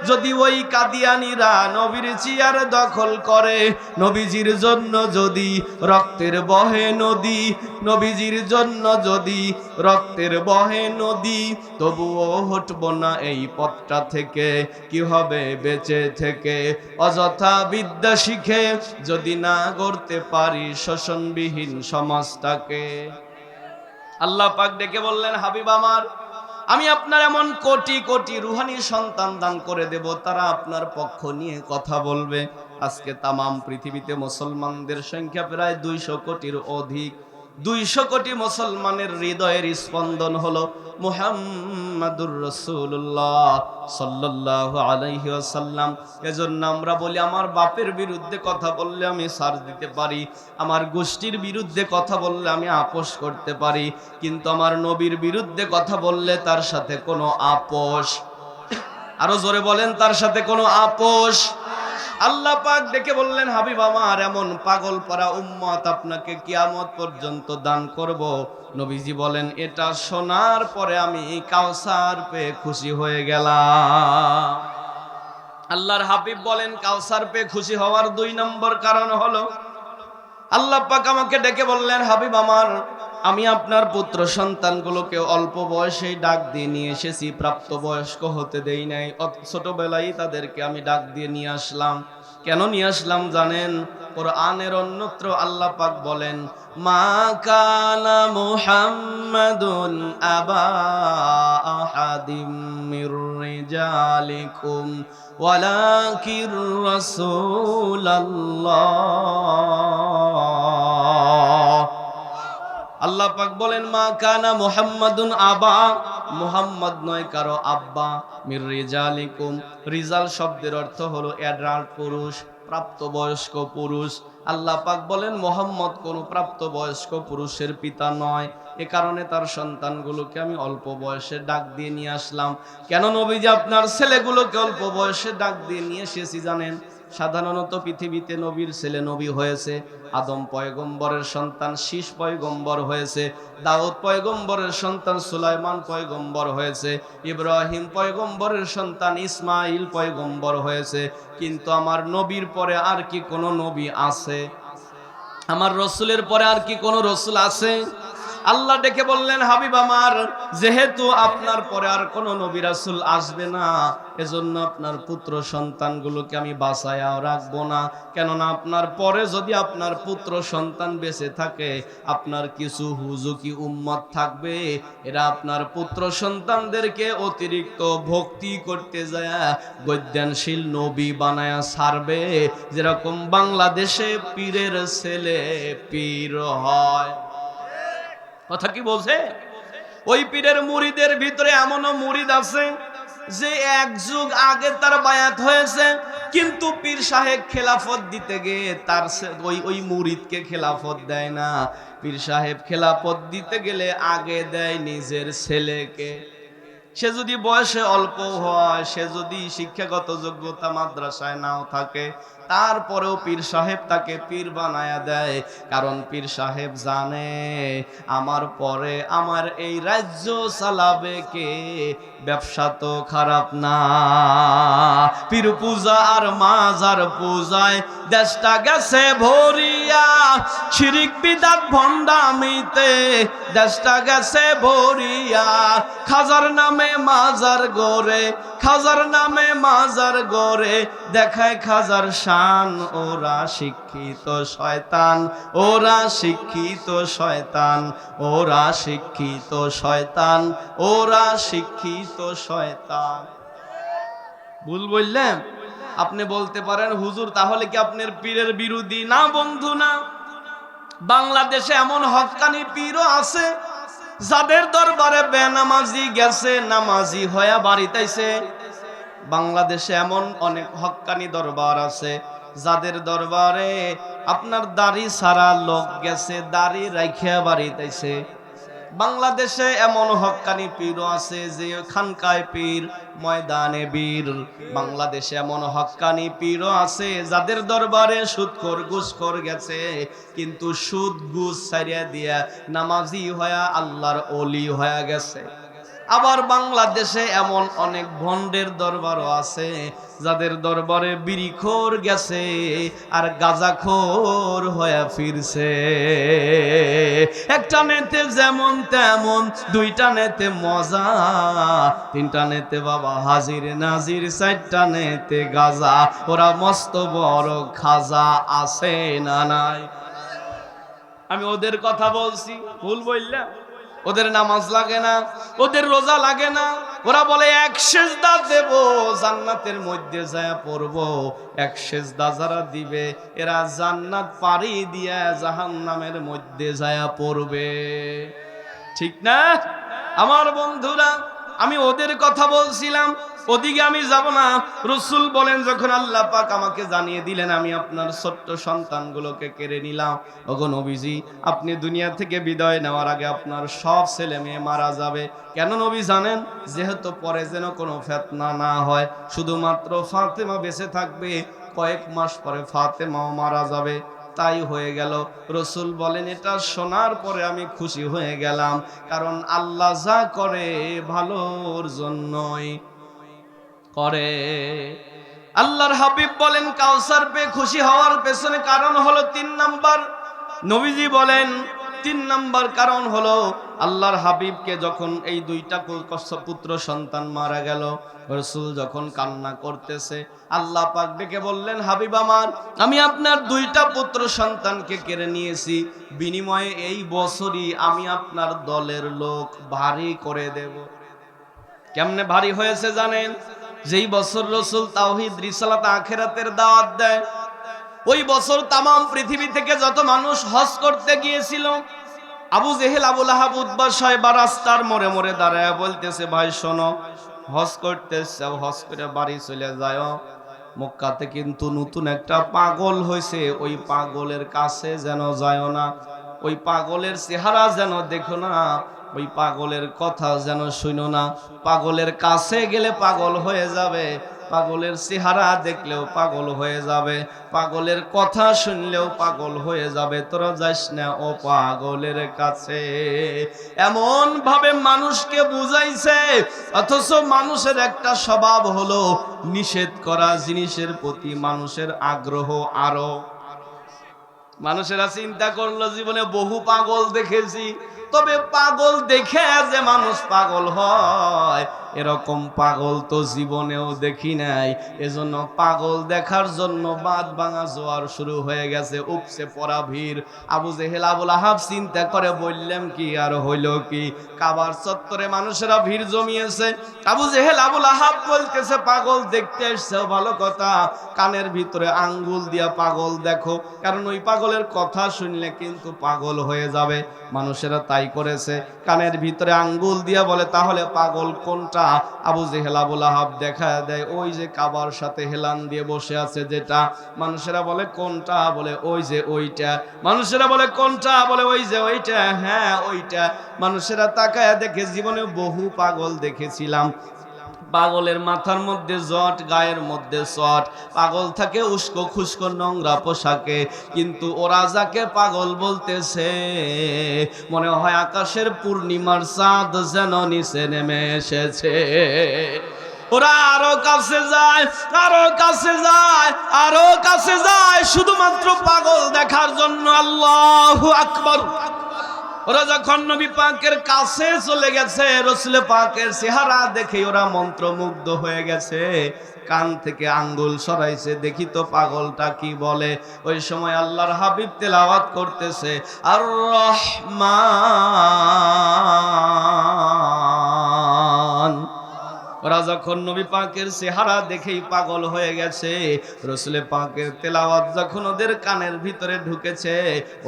যদি ওই কাদিয়ানীরা নবীর সিয়ার দখল করে। নবীজির জন্য যদি রক্তের বহে নদী, নবীজির জন্য যদি রক্তের বহে নদী, তবুও হটব না এই পথটা থেকে। কি হবে বেঁচে থেকে অযথা বিদ্যা শিখে যদি না গড়তে পারি শোষণবিহীন সমাজটাকে? আল্লাহ পাক ডেকে বললেন, হাবিব আমার, আমি আপনার এমন কোটি কোটি রূহানি সন্তান দান করে দেব, তারা আপনার পক্ষ নিয়ে কথা বলবে। আজকে তামাম পৃথিবীতে মুসলমানদের সংখ্যা প্রায় 200 কোটির অধিক। 200 কোটি মুসলমানের হৃদয়ের স্পন্দন হলো মুহাম্মাদুর রাসূলুল্লাহ সাল্লাল্লাহু আলাইহি ওয়াসাল্লাম। এজন্য আমরা বলি, আমার বাপের বিরুদ্ধে কথা বললে আমি ছাড় দিতে পারি, আমার গোষ্ঠীর বিরুদ্ধে কথা বললে আমি আপোষ করতে পারি, কিন্তু আমার নবীর বিরুদ্ধে কথা বললে তার সাথে কোনো আপোষ। আরো জোরে বলেন, তার সাথে কোনো আপোষ। আল্লাহ পাক ডেকে বললেন, হাবিব আমার, এমন পাগল পারা উম্মত আপনাকে কিয়ামত পর্যন্ত দান করব। নবীজি বলেন, এটা শোনার পরে আমি কাউসার পেয়ে খুশি হয়ে গেলাম। আল্লাহর হাবিব বলেন, কাউসার পেয়ে খুশি হওয়ার 2 নম্বর কারণ হলো, আল্লাহ পাক আমাকে ডেকে বললেন, হাবিব আমার, আমি আপনার পুত্র সন্তানগুলোকে অল্প বয়সেই ডাক দিয়ে নিয়ে এসেছি, প্রাপ্তবয়স্ক হতে দেই নাই। ছোটবেলায় তাদেরকে আমি ডাক দিয়ে নিয়ে আসলাম। কেন নিয়ে আসলাম জানেন? কোরআনের অন্যত্র আল্লাহ পাক বলেন, মা কানা মুহাম্মাদুন আবা আহাদিম মির রিজালিকুম ওয়ালাকির রাসূলুল্লাহ। আল্লাহ পাক বলেন, মা কানা মুহাম্মাদুন আবা, মুহাম্মদ নয় কারো আব্বা, মির রিজালিকুম। রিজাল শব্দের অর্থ হলো অ্যাডাল্ট পুরুষ, প্রাপ্তবয়স্ক পুরুষ। আল্লাহ পাক বলেন মুহাম্মদ কোনো প্রাপ্তবয়স্ক পুরুষের পিতা নয়, এ কারণে তার সন্তানগুলোকে আমি অল্প বয়সে ডাক দিয়ে নিয়ে আসলাম। কেন নবীজি আপনার ছেলেগুলোকে অল্প বয়সে ডাক দিয়ে নিয়ে এসেছি জানেন? সাধারণত পৃথিবীতে নবীর ছেলে নবী হয়েছে, আদম পয়গম্বরের সন্তান শীষ পয়গম্বর হয়েছে, দাউদ পয়গম্বরের সন্তান সুলাইমান পয়গম্বর হয়েছে, ইব্রাহিম পয়গম্বরের সন্তান ইসমাইল পয়গম্বর হয়েছে। কিন্তু আমার নবীর পরে আর কি কোনো নবী আছে? আমার রসুলের পরে আর কি কোনো রসুল আছে? আল্লাহ ডেকে বললেন, হাবিব আমার, যেহেতু আপনার পরে আর কোনো নবী রাসূল আসবে না, এজন্য আপনার পুত্র সন্তানগুলোকে আমি বাঁচায়াও রাখবো না। কেননা আপনার পরে যদি আপনার পুত্র সন্তান বেঁচে থাকে, আপনার কিছু হুজুকি উম্মত থাকবে, এরা আপনার পুত্র সন্তানদেরকে অতিরিক্ত ভক্তি করতে যায় গদ্যানশীল নবী বানায়া ছাড়বে, যেরকম বাংলাদেশে পীরের ছেলে পীর হয়। কথা কি বলছে? ওই পীরের মুরিদের ভিতরে এমনও মুরিদ আছে যে এক যুগ আগে তার বায়াত হয়েছে, কিন্তু পীর সাহেব খেলাফত দিতে গিয়ে তার ওই মুরিদকে খেলাফত দেয় না। পীর সাহেব খেলাফত দিতে গেলে আগে দেয় নিজের ছেলেকে। সে যদি বয়সে অল্প হয়, সে যদি শিক্ষাগত যোগ্যতা মাদ্রাসায় নাও থাকে, তারপরেও পীর সাহেব তাকে পীর বানায়া দেয়। কারণ পীর সাহেব জানে আমার পরে আমার এই রাজ্য চালাবে কে, ব্যবসা তো খারাপ না। পীর পূজা আর মাজার পূজায় দেশটা গেছে ভরিয়া, শিরিক বিদাত ভণ্ডামিতে দেশটা গেছে ভরিয়া। খাজার নামে মাজার গড়ে, খাজার নামে মাজার গড়ে দেখায় খাজার শান। ওরা শিক্ষিত শয়তান, ওরা শিক্ষিত শয়তান, ওরা শিক্ষিত শয়তান, ওরা শিক্ষিত শয়তান। ভুল বললেন? আপনি বলতে পারেন, হুজুর তাহলে কি আপনার পীরের বিরোধী? না বন্ধু, না। বাংলাদেশে এমন হক্কানি পীরও আছে যাদের দরবারে বেনামাজি গেছে নামাজি হয়ে বাড়িতেছে। বাংলাদেশে এমন অনেক হক্কানি দরবার আছে যাদের দরবারে আপনার দাড়ি ছাড়া লোক গেছে, দাড়ি রাখিয়া বাড়িতেছে। বাংলাদেশে এমন হক্কানি পীরও আছে যে খানকায় পীর ময়দানে বীর। বাংলাদেশে এমন হক্কানি পীরও আছে যাদের দরবারে সুদখোর ঘুষখোর গেছে, কিন্তু সুদ ঘুষ ছাড়িয়া দিয়া নামাজি হয়া আল্লাহর ওলি হয়ে গেছে। আবার বাংলাদেশে এমন অনেক ভণ্ডের দরবারও আছে যাদের দরবারে বিড়িখোর গেছে আর গাঁজাখোর হয়ে ফিরছে। একটা নেতে যেমন তেমন, দুইটা নেতে মজা, তিনটা নেতে বাবা হাজির নাজির, চারটা নেতে গাজা। ওরা মস্ত বড় খাজা, আছে না নাই? আমি ওদের কথা বলছি, ভুল বললাম? ওদের নামাজ লাগে না, ওদের রোজা লাগে না। ওরা বলে এক সেজদা দেব জান্নাতের মধ্যে যায় পড়ব। এক সেজদা যারা দিবে এরা জান্নাত পাড়ি দিয়া জাহান্নামের মধ্যে যায় পড়বে। ঠিক না আমার বন্ধুরা? আমি ওদের কথা বলছিলাম, ওদিকে আমি যাব না। রসুল বলেন, যখন আল্লাহ পাক আমাকে জানিয়ে দিলেন আমি আপনার ছোট্ট সন্তানগুলোকে কেড়ে নিলাম, ওগো নবীজি আপনি দুনিয়া থেকে বিদায় নেওয়ার আগে আপনার সব ছেলে মেয়ে মারা যাবে। কেন নবী জানেন? যেহেতু পরে যেন কোনো ফিতনা না হয়। শুধুমাত্র ফাতেমা বেঁচে থাকবে, কয়েক মাস পরে ফাতেমাও মারা যাবে। তাই হয়ে গেল। রসুল বলেন, এটা শোনার পরে আমি খুশি হয়ে গেলাম, কারণ আল্লাহ যা করে ভালোর জন্যই করে। আল্লাহর হাবিব বলেন, কাউসার পেয়ে খুশি হওয়ার পেছনে কারণ হলো 3 নাম্বার। নবীজি বলেন 3 নাম্বার কারণ হলো, আল্লাহর হাবিবকে যখন এই 2টা পুত্র সন্তান মারা গেল, রাসূল যখন কান্না করতেছে, আল্লাহ পাক ডেকে বললেন, হাবিব আমার, আমি আপনার 2টা পুত্র সন্তানকে কেড়ে নিয়েছি, বিনিময়ে এই বছরই আমি আপনার দলের লোক ভারী করে দেব। কেমনে ভারী হয়েছে জানেন? যেই বছর রাসূল তাওহীদ রিসালাত আখিরাতের দাওয়াত দেয়, ওই বছর তামাম পৃথিবী থেকে যত মানুষ হজ করতে গিয়েছিল, আবু জেহেল, আবু লাহাব, উতবা, শায়বা রাস্তার মোড়ে মোড়ে দাঁড়ায় বলতেছে, ভাই শোনো, হজ করতে চাও হজ করে বাড়ি চলে যাও, মক্কাতে কিন্তু নতুন একটা পাগল হয়েছে, ওই পাগলের কাছে যেন যায় না, ওই পাগলের চেহারা যেন দেখো না, ওই পাগলের কথা যেন শুনো না। পাগলের কাছে গেলে পাগল হয়ে যাবে, পাগলের চেহারা দেখলেও পাগল হয়ে যাবে, পাগলের কথা শুনলেও পাগল হয়ে যাবে। তোরা যাস না ও পাগলের কাছে। এমন ভাবে মানুষকে বুঝাইছে, অথচ মানুষের একটা স্বভাব হলো নিষেধ করা জিনিসের প্রতি মানুষের আগ্রহ আরো। মানুষেরা চিন্তা করলো জীবনে বহু পাগল দেখেছি, তবে পাগল দেখে যে মানুষ পাগল হয় এরকম পাগল তো জীবনেও দেখি নাই। এজন্য পাগল দেখার জন্য বাদ ভাঙা জোয়ার শুরু হয়ে গেছে, উপসে পড়া ভিড়। আবু জেহেল আবুল আহাব চিন্তা করে বললাম কি আর হইল কি, কাবার চত্বরে মানুষেরা ভিড় জমিয়েছে। আবু জেহেল আবুল আহাব বলতেছে পাগল দেখতে এসছো ভালো কথা, কানের ভিতরে আঙ্গুল দিয়া পাগল দেখো, কারণ ওই পাগলের কথা শুনলে কিন্তু পাগল হয়ে যাবে। মানুষেরা তাই করেছে, কানের ভিতরে আঙ্গুল দিয়া বলে তাহলে পাগল কোনটা? আবু জেহেল আবুল আহাব দেখা দেয় ওই যে কাবার সাথে হেলান দিয়ে বসে আছে যেটা। মানুষেরা বলে কোনটা? বলে ওই যে ওইটা। মানুষেরা বলে কোনটা? বলে ওই যে ওইটা। হ্যাঁ ওইটা। মানুষেরা তাকায় দেখে জীবনে বহু পাগল দেখেছিলাম, পাগলের মাথার মধ্যে জট, গায়ের মধ্যে চট, পাগল থাকে উস্কো খুস্কো নোংরা পোশাকে, কিন্তু ওরা যাকে পাগল বলতেছে মনে হয় আকাশের পূর্ণিমার চাঁদ যেন নিচে নেমে এসেছে। ওরা আরো কাছে যায়, আরো কাছে যায়, আরো কাছে যায়, শুধুমাত্র পাগল দেখার জন্য। আল্লাহু আকবার। ওরা যখন নবী পাকের কাছে চলে গেছে, রাসূল পাকের চেহারা দেখে ওরা মন্ত্রমুগ্ধ হয়ে গেছে, কান থেকে আঙ্গুল সরাইছে, দেখি তো পাগলটা কি বলে। ওই সময় আল্লাহর হাবিব তেলাওয়াত করতেছে আর রহমান। ওরা যখন নবী পাকের চেহারা দেখেই পাগল হয়ে গেছে, রাসূল পাকের তেলাওয়াত যখন ওদের কানের ভিতরে ঢুকেছে,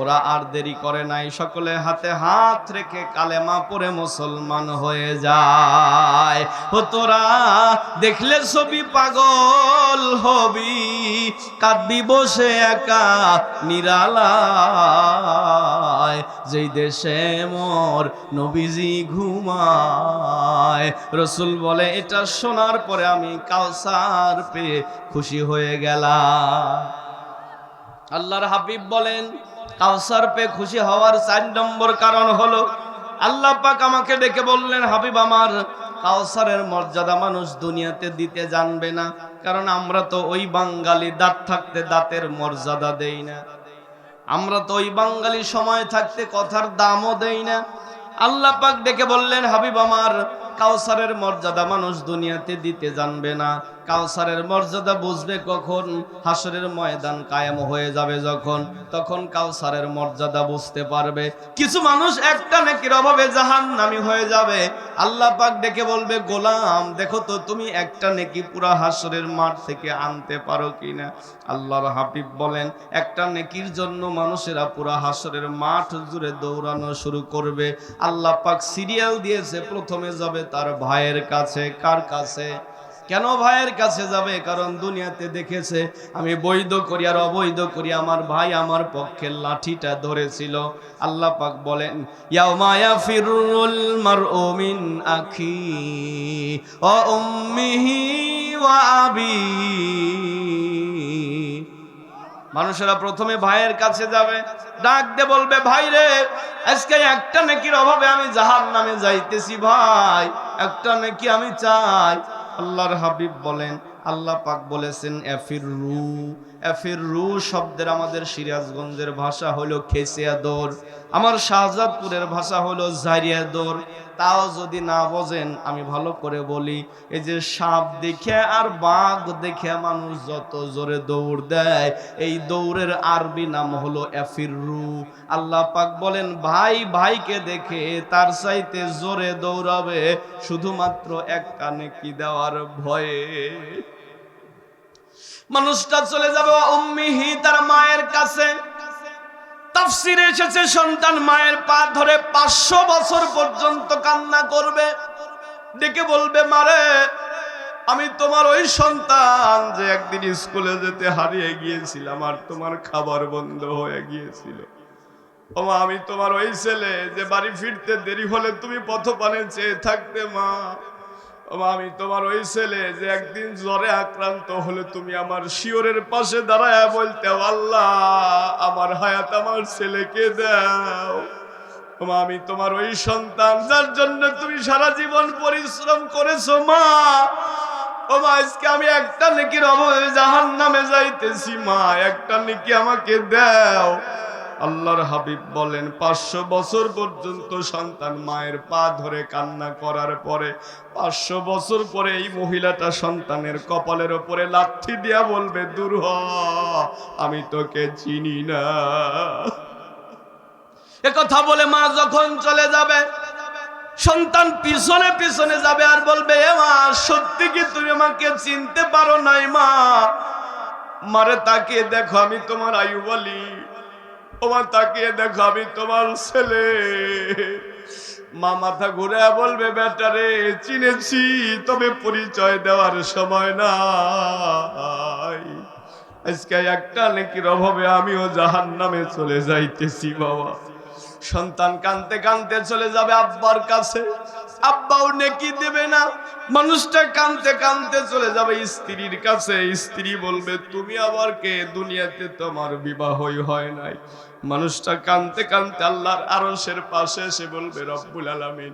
ওরা আর দেরি করে নাই, সকলে হাতে হাত রেখে কালেমা পড়ে মুসলমান হয়ে যায়। ও তোরা দেখলে ছবি পাগল হবি, কাঁদবি বসে একা নিরালায়, যেই দেশে মোর নবীজি ঘুমায়। রাসূল বলে এটা শোনার পরে আমি কাউসার পেয়ে খুশি হয়ে গেলাম। আল্লাহর হাবিব বলেন কাউসার পেয়ে খুশি হওয়ার 4 নম্বর কারণ হলো, আল্লাহ পাক আমাকে ডেকে বললেন হাবিব আমার, কাউসারের মর্যাদা মানুষ দুনিয়াতে দিতে জানবে না, কারণ আমরা তো ওই বাঙালি দাঁত থাকতে দাঁতের মর্যাদা দেই না, আমরা তো ওই বাঙালি সময় থাকতে কথার দামও দেই না। আল্লাহ পাক ডেকে বললেন হাবিব আমার, কাউসারের মর্যাদা মানুষ দুনিয়াতে দিতে জানবে না, কাউসারের মর্যাদা বুঝবে কখন? হাসরের ময়দান কায়েম হয়ে যাবে যখন, তখন কাউসারের মর্যাদা বুঝতে পারবে। কিছু মানুষ একটা নেকির অভাবে জাহান্নামী হয়ে যাবে, আল্লাহ পাক ডেকে বলবে গোলাম দেখো তো তুমি একটা নেকি পুরা হাসরের মাঠ থেকে আনতে পারো কিনা। আল্লাহর হাবিব বলেন একটা নেকির জন্য মানুষেরা পুরা হাসরের মাঠ জুড়ে দৌড়ানো শুরু করবে। আল্লাহ পাক সিরিয়াল দিয়েছে, প্রথমে যাবে তার ভাইয়ের কাছে। কার কাছে? কেন ভাইয়ের কাছে যাবে? কারণ দুনিয়াতে দেখেছে আমি বৈধ করি আর অবৈধ করি, আমার ভাই আমার পক্ষের লাঠিটা ধরেছিল। আল্লাহ পাক বলেন ইয়াউমা ইয়াফিরুল মারউ মিন আখি ওয়া উম্মিহি ওয়া আবি। মানুষেরা প্রথমে ভাইয়ের কাছে যাবে, ডাক দিয়ে বলবে ভাই রে আজকে একটা নেকির অভাবে আমি জাহান্নামে যাইতেছি, ভাই একটা নেকি আমি চাই। আল্লাহর হাবিব বলেন, আল্লাহ পাক বলেছেন এফিররু। এফিররু শব্দের আমাদের সিরাজগঞ্জের ভাষা হলো খেসিয়া দৌড়, আমার শাহজাদপুরের ভাষা হলো জারিয়া দৌড়। তাও যদি না বোঝেন আমি ভালো করে বলি, এই যে সাপ দেখে আর বাঘ দেখে মানুষ যত জোরে দৌড় দেয়, এই দৌড়ের আরবি নাম হলো এফিররু। আল্লাহ পাক বলেন ভাই ভাইকে দেখে তার চাইতে জোরে দৌড়াবে শুধুমাত্র একটা নেকি দেওয়ার ভয়ে। মানুষটা চলে যাবে উম্মিহি, তার মায়ের কাছে। তাফসিরে এসেছে সন্তান মায়ের পা ধরে 500 বছর পর্যন্ত কান্না করবে, ডেকে বলবে মারে আমি তোমার ওই সন্তান যে একদিন স্কুলে যেতে হারিয়ে গিয়েছিলাম আর তোমার খাবার বন্ধ হয়ে গিয়েছিল। ও মা, আমি তোমার ওই ছেলে যে বাড়ি ফিরতে দেরি হলে তুমি পথপানে চেয়ে থাকতে মা। ও মা, আমি তোমার ওই ছেলে যে একদিন জ্বরে আক্রান্ত হলে তুমি আমার শিওরের পাশে দাঁড়ায় বলতে, আল্লাহ আমার হায়াত আমার ছেলেকে দাও। ও মা, আমি তোমার ওই সন্তান যার জন্য তুমি সারা জীবন পরিশ্রম করেছো মা। ও মা, আজকে আমি একটা নেকির অভাবে জাহান্নামে যাইতেছি মা, একটা নেকি আমাকে দাও। আল্লাহর হাবিব বলেন 500 বছর পর্যন্ত সন্তান মায়ের পা ধরে কান্না করার পরে 500 বছর পরে এই মহিলাটা সন্তানের কপালের উপরে লাথি দিয়া বলবে, দূর হ, আমি তোকে চিনি না। এ কথা বলে মা যখন চলে যাবে, সন্তান পিছনে পিছনে যাবে আর বলবে, এ মা সত্যি কি তুমি আমাকে চিনতে পারো নাই মা? মারে তাকিয়ে দেখো আমি তোমার আয়ুব আলী। ওমা তাকিয়ে দেখো আমি তোমার ছেলে। মা মাথা ঘুরে বলবে, বেটারে চিনেছি, তবে পরিচয় দেওয়ার সময় নাই। আজকে একটা নেকির অভাবে আমিও জাহান্নামে চলে যাইতেছি বাবা। সন্তান কাঁদতে কাঁদতে চলে যাবে আব্বার কাছে, আব্বাও নেকি দেবে না। মানুষটা কাঁদতে কাঁদতে চলে যাবে স্ত্রীর কাছে, স্ত্রী বলবে, তুমি আবার কে? দুনিয়াতে তোমার বিবাহই হয় নাই। মানুষটা কাঁদতে কাঁদতে আল্লাহর আরশের পাশে এসে বলবে, রব্বুল আলামিন,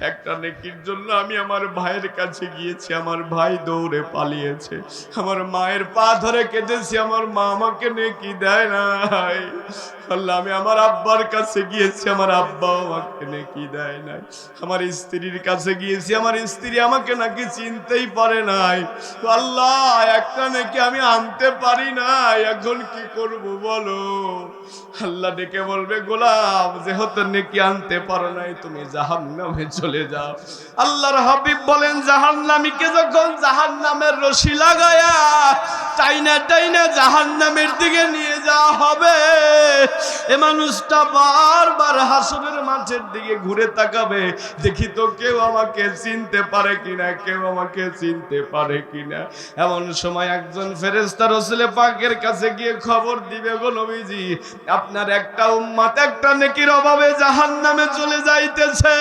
একটা নেকির জন্য আমি আমার ভাইয়ের কাছে গিয়েছি, আমার ভাই দৌড়ে পালিয়েছে। আমার মায়ের পা ধরে কেঁদেছি, আমার মা আমাকে নেকি দেয় নাই। আল্লাহ, আমি আমার আব্বার কাছে গিয়েছি, আমার আব্বাও আমাকে নেকি দেয় নাই। আমার স্ত্রীর কাছে গিয়েছি, আমার স্ত্রী আমাকে নাকি চিনতেই পারে নাই। আল্লাহ, একটা নেকি আমি আনতে পারি নাই, এখন কি করব বলো? আল্লাহ ডেকে বলবে, গোলাম, যেহেতু নেকি আনতে পারো নাই, তুমি জাহান্নামে চলে যাও। আল্লাহর হাবিব বলেন, জাহান্নামীকে যখন জাহান্নামের রশি লাগায়া টাইনা টাইনা জাহান্নামের দিকে নিয়ে যাওয়া হবে, এ মানুষটা বারবার হাসরের মাঠের দিকে ঘুরে তাকাবে, দেখি তো কেউ আমাকে চিনতে পারে কিনা, কেউ আমাকে চিনতে পারে কিনা। এমন সময় একজন ফেরেশতা রাসূল পাকের কাছে গিয়ে খবর দিবে, গো নবীজি, আপনার একটা উম্মত একটা নেকির অভাবে জাহান্নামে চলে যাইতেছে।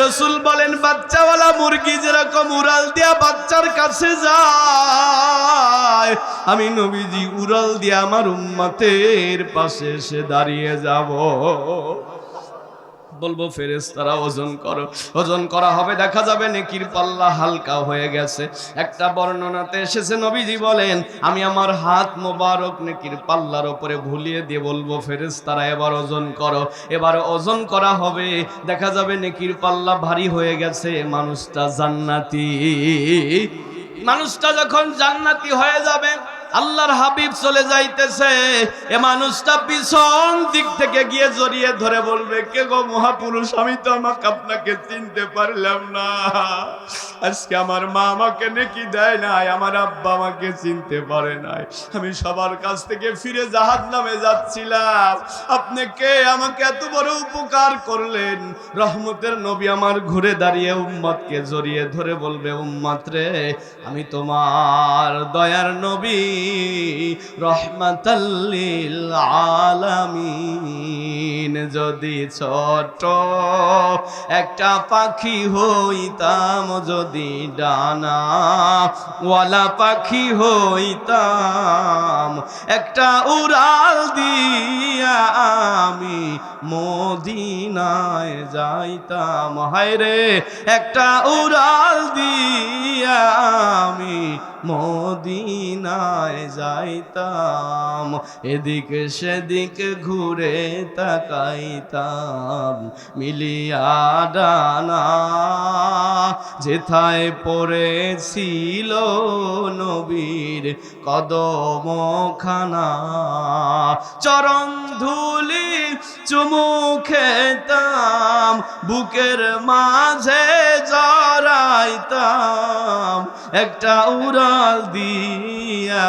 রাসূল বলেন, বাচ্চাওয়ালা মুরগি যেরকম উড়াল দিয়া বাচ্চার কাছে যায়, আমি নবীজি উড়াল দিয়া আমার উম্মতের পাশে এসে দাঁড়িয়ে যাব। বলবো, ফেরেশতারা ওজন করো। ওজন করা হবে, দেখা যাবে নেকির পাল্লা হালকা হয়ে গেছে। একটা বর্ণনাতে এসেছে, নবীজি বলেন, আমি আমার হাত মোবারক নেকির পাল্লার উপরে ভুলিয়ে দিয়ে বলবো, ফেরেশতারা এবার ওজন করো। এবার ওজন করা হবে, দেখা যাবে নেকির পাল্লা ভারী হয়ে গেছে। মানুষটা জান্নাতি। মানুষটা যখন জান্নাতি হয়ে যাবে, আল্লাহর হাবিব চলে যাইতেছে, এ মানুষটা পিছন দিক থেকে গিয়ে জড়িয়ে ধরে বলবে, কে গো মহাপুরুষ, আমি তো আপনাকে চিনতে পারলাম না। আজকে আমার মা আমাকে নেকি দেয় নাই, আমার আব্বা আমাকে চিনতে পারে নাই। আমি সবার কাছ থেকে ফিরে জাহান্নামে যাচ্ছিলাম, আপনি কে? আমাকে এত বড় উপকার করলেন। রহমতের নবী আমার ঘুরে দাঁড়িয়ে উম্মতকে জড়িয়ে ধরে বলবে, উম্মত রে, আমি তোমার দয়ার নবী, রহমাতাল লিল আলামিন। যদি ছোট একটা পাখি হইতাম, যদি ডানা ওয়ালা পাখি হইতাম, একটা উড়াল দিয়া আমি মদিনায় যাইতাম। হায় রে, একটা উড়াল দিয়া আমি মদিনায় যাইতাম, এদিক সেদিক ঘুরে তাকাইতাম, মিলিয়া ডানা যেথায় পড়েছিল নবীর কদমখানা, চরণ ধুলি চুমু খেতাম, বুকের মাঝে জড়াইতাম, একটা উড়াল দিয়া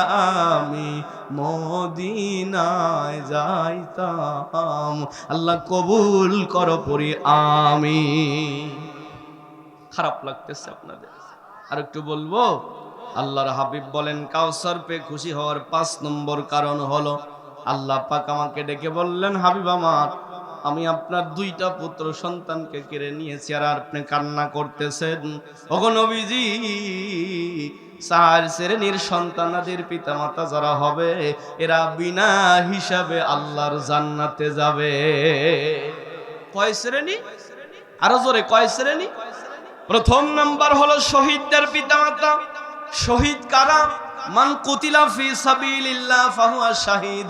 আমি মদিনায় যাইতাম। আল্লাহ কবুল করো পড়ি আমি। খারাপ লাগতেছে আপনাদের? আর একটু বলবো? আল্লাহর হাবিব বলেন কাউসার পেয়ে খুশি হওয়ার 5 নম্বর কারণ হলো আল্লাহ পাক আমাকে ডেকে বললেন, হাবিব আমার, আমি আপনার 2টা পুত্র সন্তানকে কেড়ে নিয়েছি আর আপনি কান্না করতেছেন। ওগো নবীজি, 4 শ্রেণীর সন্তানাদের পিতামাতা যারা হবে এরা বিনা হিসাবে আল্লাহর জান্নাতে যাবে। কয় শ্রেণী? আরো জোরে, কয় শ্রেণী? প্রথম নাম্বার হলো শহীদদের পিতামাতা। শহীদ কারা? মান কুতিলা ফি সাবিলিল্লাহ ফাহুয়া শাহিদ,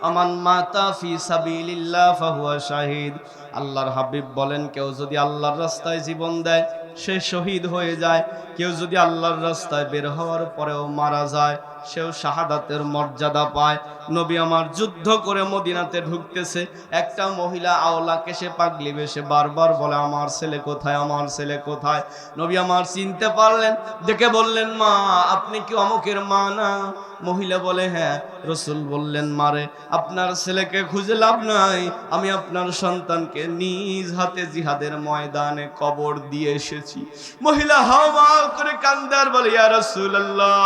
আমান মাতা ফি সাবিলিল্লাহ ফাহুয়া শাহিদ। আল্লাহর হাবিব বলেন, কেউ যদি আল্লাহর রাস্তায় জীবন দেয় সে শহীদ হয়ে যায়, কেউ যদি আল্লাহর রাস্তায় বের হওয়ার পরেও মারা যায় সেও শাহাদাতের মর্যাদা পায়। নবী আমার যুদ্ধ করে মদিনাতে ঢুকতেছে, একটা মহিলা আওলাকে সে পাগলি বেশে বারবার বলে, আমার ছেলে কোথায়, আমার ছেলে কোথায়? নবী আমার চিনতে পারলেন, দেখে বললেন, মা আপনি কি অমুকের মা না? মহিলা বলে, হ্যাঁ। রসুল বললেন, মারে আপনার ছেলেকে খুঁজে লাভ নাই, আমি আপনার সন্তানকে নিজ হাতে জিহাদের ময়দানে কবর দিয়ে এসেছি। মহিলা হাওয়া করে কান্দে আর বলে, ইয়া রাসূলুল্লাহ,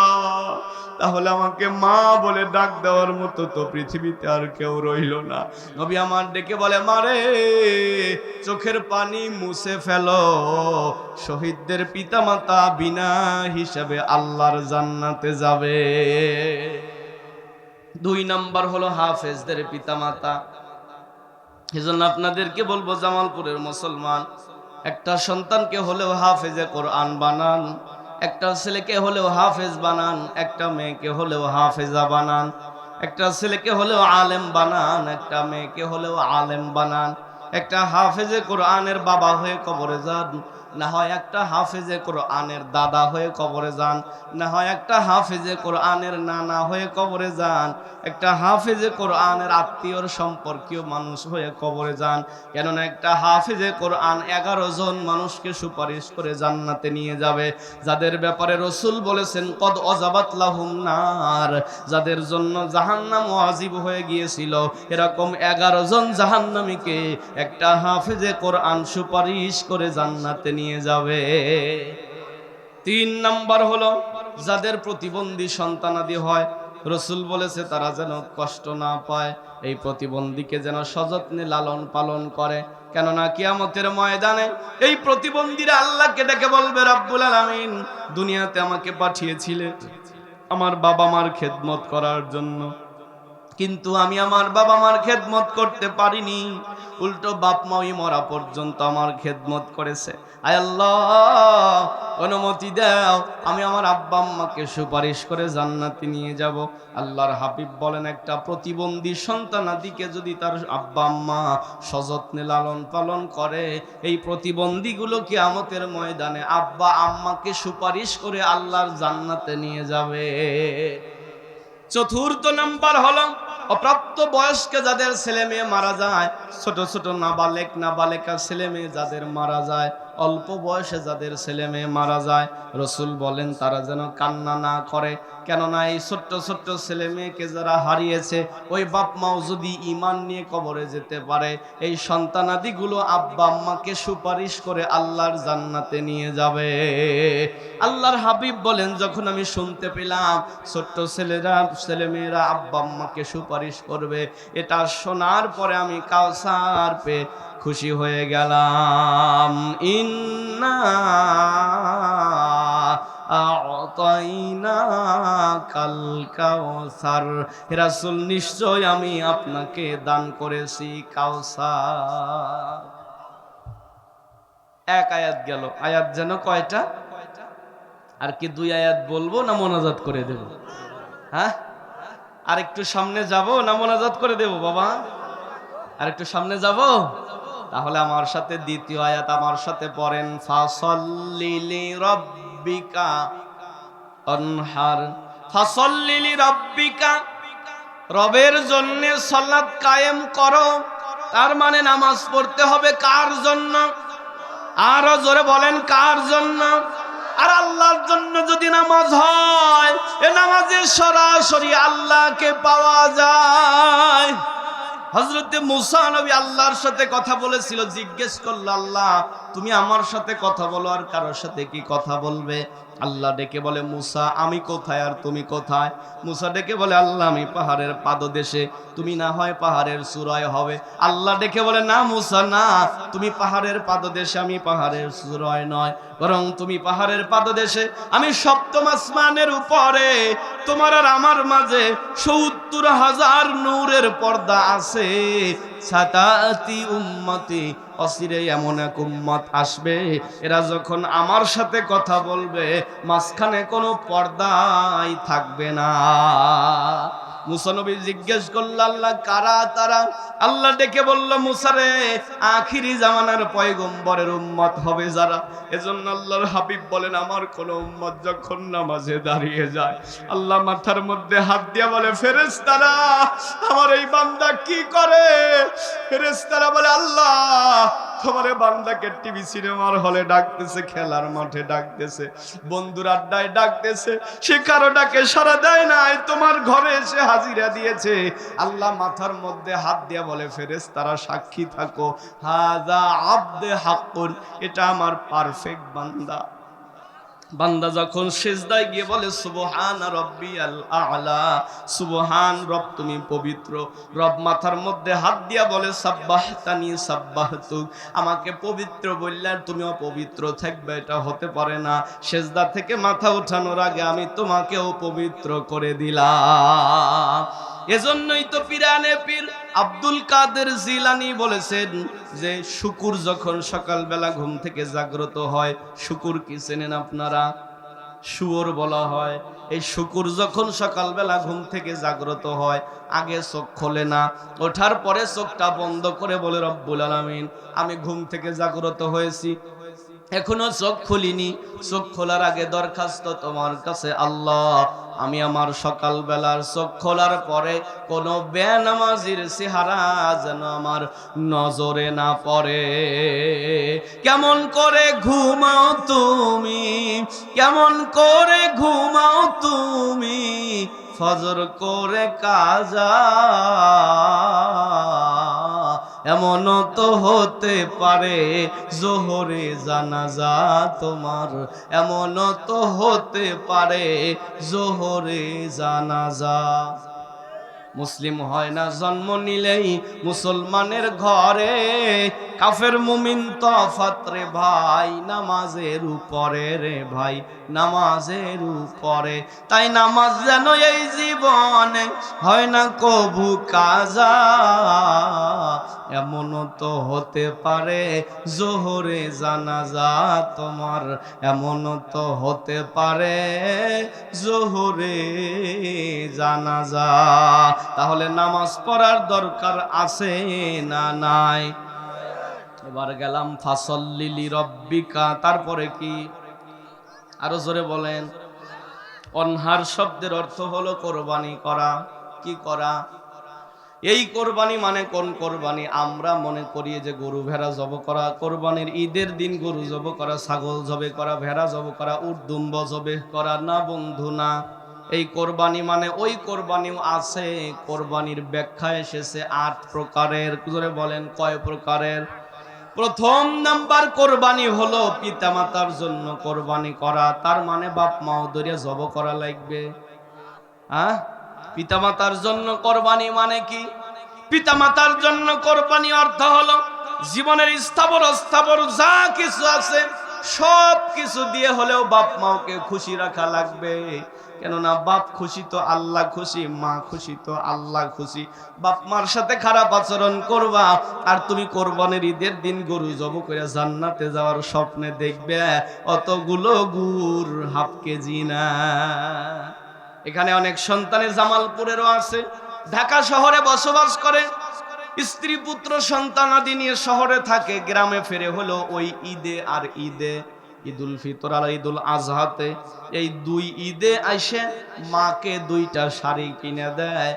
তাহলে আমাকে মা বলে ডাক দেওয়ার মতো তো পৃথিবীতে আর কেউ রইল না। নবী আমার ডেকে বলে, মারে চোখের পানি মুছে ফেলো, শহীদদের পিতামাতা বিনা হিসাবে আল্লাহর জান্নাতে যাবে। 2 নাম্বার হলো হাফেজদের পিতামাতা। এজন্য আপনাদেরকে বলবো, জামালপুরের মুসলমান, একটা সন্তানকে হলেও হাফেজে কোরআন বানান, একটা ছেলেকে হলেও হাফেজ বানান, একটা মেয়েকে হলেও হাফেজা বানান, একটা ছেলেকে হলেও আলেম বানান, একটা মেয়েকে হলেও আলেম বানান। একটা হাফেজে কোরআনের বাবা হয়ে কবরে যান, না হয় একটা হাফেজে কোরআনের দাদা হয়ে কবরে যান, না হয় একটা হাফেজে কোরআনের নানা হয়ে কবরে যান, একটা হাফেজে কোরআনের আত্মীয়র সম্পর্কীয় মানুষ হয়ে কবরে যান। কেননা একটা হাফেজে কোরআন 11 জন মানুষকে সুপারিশ করে জান্নাতে নিয়ে যাবে, যাদের ব্যাপারে রসুল বলেছেন কদ অজাবাত লাহুম নার, যাদের জন্য জাহান্নাম ওয়াজিব হয়ে গিয়েছিল, এরকম 11 জন জাহান্নামীকে একটা হাফেজে কোরআন সুপারিশ করে জান্নাতে নিয়ে যাবে। 3 নাম্বার হলো যাদের প্রতিবন্ধী সন্তানাদি হয়, রসুল বলেছে তারা যেন কষ্ট না পায়, এই প্রতিবন্ধীকে যেন সযত্নে লালন পালন করে। কেননা কিয়ামতের ময়দানে এই প্রতিবন্ধীরা আল্লাহকে ডেকে বলবে, রব্বুল আলামিন, দুনিয়াতে আমাকে পাঠিয়েছিলে আমার বাবা মার খেদমত করার জন্য, কিন্তু আমি আমার বাবা মার খেদমত করতে পারিনি, উল্টো বাপ মাই মরা পর্যন্ত আমার খেদমত করেছে। আয় আল্লাহ, অনুমতি দাও, আমি আমার আব্বা আম্মাকে সুপারিশ করে জান্নাতে নিয়ে যাব। আল্লাহর হাবিব বলেন, একটা প্রতিবন্ধী সন্তানাদিকে যদি তার আব্বা আম্মা সযত্নে লালন পালন করে, এই প্রতিবন্ধীগুলো কিয়ামতের ময়দানে আব্বা আম্মাকে সুপারিশ করে আল্লাহর জান্নাতে নিয়ে যাবে। 4 নাম্বার হলো অপ্রাপ্ত বয়স্কে যাদের ছেলে মেয়ে মারা যায়, ছোট ছোট নাবালেক নাবালিকা ছেলে মেয়ে যাদের মারা যায়, অল্প বয়সে যাদের ছেলে মেয়ে মারা যায়, রসুল বলেন তারা যেন কান্না না করে। কেননা এই ছোট্ট ছোট্ট ছেলে মেয়েকে যারা হারিয়েছে, ওই বাপ মাও যদি ঈমান নিয়ে কবরে যেতে পারে, এই সন্তানাদিগুলো আব্বা আম্মাকে সুপারিশ করে আল্লাহর জান্নাতে নিয়ে যাবে। আল্লাহর হাবিব বলেন, যখন আমি শুনতে পেলাম ছোট্ট ছেলে মেয়েরা আব্বা আম্মাকে সুপারিশ করবে, এটা শোনার পরে আমি কাউসার পেয়ে খুশি হয়ে গেলাম। ইন্না আ'তাইনাকাল কাউসার, হে রাসূল, নিশ্চয় আমি আপনাকে দান করেছি কাউসার। এক আয়াত গেল, আয়াত যেন কয়টা? আর কি 2 আয়াত বলবো না মোনাজাত করে দেব? হ্যাঁ, আর একটু সামনে যাব না মোনাজাত করে দেব? বাবা আর একটু সামনে যাব? তাহলে আমার সাথে 2য় আয়াত আমার সাথে পড়েন, ফাসাল্লি লিরাব্বিকা আনহার। ফাসাল্লি লিরাব্বিকা, রবের জন্য সালাত কায়েম করো। তার মানে নামাজ পড়তে হবে কার জন্য? আরো জোরে বলেন, কার জন্য? আর আল্লাহর জন্য যদি নামাজ হয়, এ নামাজে সরাসরি আল্লাহকে পাওয়া যায়। হযরত মুসা নবী আল্লাহর সাথে কথা বলেছিল, জিজ্ঞেস করলো, আল্লাহ তুমি আমার সাথে কথা বলো আর কারোর সাথে কি কথা বলবে? আল্লাহ ডেকে বলে মুসা আমি কোথায় আর তুমি কোথায়? মুসা ডেকে বলে আল্লাহ আমি পাহাড়ের পাদদেশে, তুমি না হয় পাহাড়ের চূড়ায় হবে। আল্লাহ ডেকে বলে না মুসা না, তুমি পাহাড়ের পাদদেশে, আমি পাহাড়ের চূড়ায় নয়, বরং তুমি পাহাড়ের পাদদেশে, আমি সপ্তম আসমানের উপরে। তোমার আর আমার মাঝে ৭০,০০০ নূরের পর্দা আছে। সাতাতি উম্মতি, অচিরে এমন এক উম্মত আসবে, এরা যখন আমার সাথে কথা বলবে মাঝখানে কোনো পর্দাই থাকবে না। মুসা নবী জিজ্ঞেস করল আল্লাহ কারা তারা? আল্লাহ ডেকে বলল মুসা রে, আখিরি জামানার পয়গম্বরের উম্মত হবে যারা। এজন্য আল্লাহর হাবিব বলেন আমার কোন উম্মত যখন নামাজে দাঁড়িয়ে যায়, আল্লাহ মাথার মধ্যে হাত দিয়া বলে ফেরেশতারা আমার এই বান্দা কি করে? ফেরেশতারা বলে আল্লাহ তোমার বান্দাকে টিভি সিনেমার হলে ডাকতেছে, খেলার মাঠে ডাকতেছে, বন্ধুর আড্ডায় ডাকতেছে, সে কারো ডাকে সাড়া দেয় নাই, তোমার ঘরে এসে হাজিরা দিয়েছে। আল্লাহ মাথার মধ্যে হাত দিয়া বলে ফেরেশতারা সাক্ষী থাকো, হাযা আবদে হাক্কুন, এটা আমার পারফেক্ট বান্দা। বান্দা যখন সিজদায় গিয়ে বলে সুবহান রাব্বিয়াল আ'লা, সুবহান রব তুমি পবিত্র, রব মাথার মধ্যে হাত দিয়া বলে সাব্বাহতানি সাব্বাহতুক, আমাকে পবিত্র বললে তুমিও পবিত্র থাকবে, এটা হতে পারে না। সিজদা থেকে মাথা উঠানোর আগে আমি তোমাকেও পবিত্র করে দিলাম। এজন্যই তো পিরানে পীর আব্দুল কাদের জিলানী বলেছেন যে শুকুর যখন সকালবেলা ঘুম থেকে জাগ্রত হয়, শুকুর কি চেনেন আপনারা? শুয়োর বলা হয়। এই শুকুর যখন সকালবেলা ঘুম থেকে জাগ্রত হয়, আগে চোখ খোলে না, ওঠার পরে চোখটা বন্ধ করে বলে রব্বুল আলামিন আমি ঘুম থেকে জাগ্রত হয়েছি, এখনো চোখ খুলিনি, চোখ খোলার আগে দরখাস্ত তোমার কাছে আল্লাহ, আমি আমার সকালবেলার চোখ খোলার পরে কোনো বেনামাজির চেহারা যেন আমার নজরে না পড়ে। কেমন করে ঘুমাও তুমি, কেমন করে ঘুমাও তুমি, ফজর করে কাজা, এমন তো হতে পারে জোহরে জানাজা তোমার, এমন তো হতে পারে জোহরে জানাজা। মুসলিম হয় না জন্ম নিলেই মুসলমানের ঘরে, কাফের মুমিন তফাত রে ভাই নামাজের উপরে রে ভাই, নামাজের উপরে। তাই নামাজ যেন এই জীবনে হয় না কবু কাজা, এমন তো হতে পারে জোহরে জানাজা তোমার, এমন তো হতে পারে জোহরে জানাজা। তাহলে নামাজ পড়ার দরকার আছে না নাই? এবার গেলাম ফাসল্লি লিরাব্বিকা, তারপরে কি? আরো জোরে বলেন। অনহার শব্দের অর্থ হলো কোরবানি করা। কি করা? এই কোরবানি মানে কোন কোরবানি? আমরা মনে করি যে গরু ভেড়া জব করা, কোরবানির ঈদের দিন গরু জব করা, ছাগল জবে করা, ভেড়া জব করা, উট দুম্ব জবে করা, না বন্ধু না। এই কোরবানি মানে ওই কোরবানিও আছে, কোরবানির ব্যাখ্যা এসেছে ৮ প্রকারের। জোরে বলেন কয় প্রকারের? প্রথম নাম্বার কোরবানি হলো পিতামাতার জন্য কোরবানি করা, তার মানে বাপ মাও ধরে জব করা লাগবে। হ্যাঁ, পিতামাতার জন্য কোরবানি মানে কি? পিতামাতার জন্য কোরবানি অর্থ হলো জীবনের স্থাবর অস্থাবর যা কিছু আছে সব কিছু দিয়ে হলেও বাপ মাওকে খুশি রাখা লাগবে। কেননা বাপ খুশি তো আল্লাহ খুশি, মা খুশি তো আল্লাহ খুশি। বাপ মার সাথে খারাপ আচরণ করবা আর তুমি কোরবানির ঈদের দিন গরু জব করে জান্নাতে যাওয়ার স্বপ্নে দেখবে, অতগুলো গুড় হাফ কেজি না। এখানে অনেক সন্তানের জামালপুরেরও আছে, ঢাকা শহরে বসবাস করে, স্ত্রী পুত্র সন্তানাদি নিয়ে শহরে থাকে, গ্রামে ফিরে হলো ওই ঈদে আর ঈদে, ঈদুল ফিতর আর ঈদুল আজহাতে, এই দুই ঈদে আইসে মাকে 2টা শাড়ি কিনে দেয়,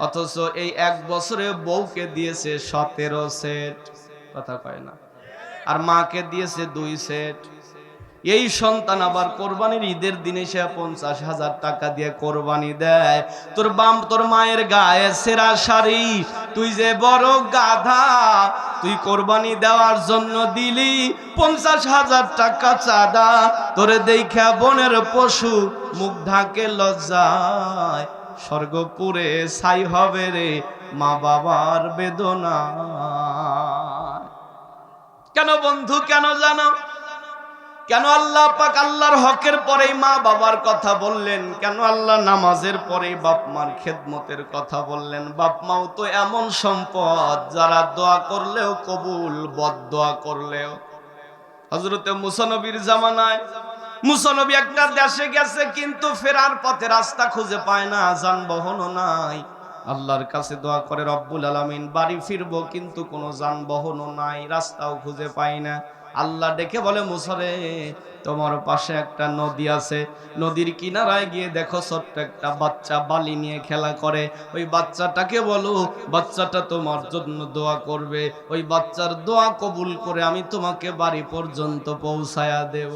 অথচ এই 1 বছরে বউকে দিয়েছে 17 সেট। কথা কয় না? আর মাকে দিয়েছে 2 সেট। এই সন্তান আবার কোরবানির ঈদের দিনে সে 50,000 টাকা দিয়ে কোরবানি দেয়। তোর মায়ের গায়ে সেরা শাড়ি, তুই যে বড় গাধা, তুই কোরবানি দেওয়ার জন্য দিলি 50,000 টাকা চাঁদা। তোরে দেখা বনের পশু মুখ ঢাকে লজ্জায়, স্বর্গপুরে ছাই হবে রে মা বাবার বেদনা। কেন বন্ধু, কেন জানো? কেন আল্লাহ পাক আল্লাহর হকের পরেই মা বাবার কথা বললেন? কেন আল্লাহ নামাজের পরেই বাপ মার খেদমতের কথা বললেন? বাপ মাও তো এমন সম্পদ যারা দোয়া করলেও কবুল, বদদোয়া করলেও। হযরতে মুসা নবীর জামানায় মুসা নবী একটা দেশে গেছে, কিন্তু ফেরার পথে রাস্তা খুঁজে পায় না, যানবাহনও নাই। আল্লাহর কাছে দোয়া করে, রব্বুল আলামিন বাড়ি ফিরবো কিন্তু কোনো যানবাহনও নাই, রাস্তাও খুঁজে পাই না। আল্লাহ ডেকে বলে, মুসা রে, তোমার পাশে একটা নদী আছে, নদীর কিনারায় গিয়ে দেখো ছোট্ট একটা বাচ্চা বালি নিয়ে খেলা করে, ওই বাচ্চাটাকে বলো, বাচ্চাটা তোমার জন্য দোয়া করবে, ওই বাচ্চার দোয়া কবুল করে আমি তোমাকে বাড়ি পর্যন্ত পৌঁছায়া দেব।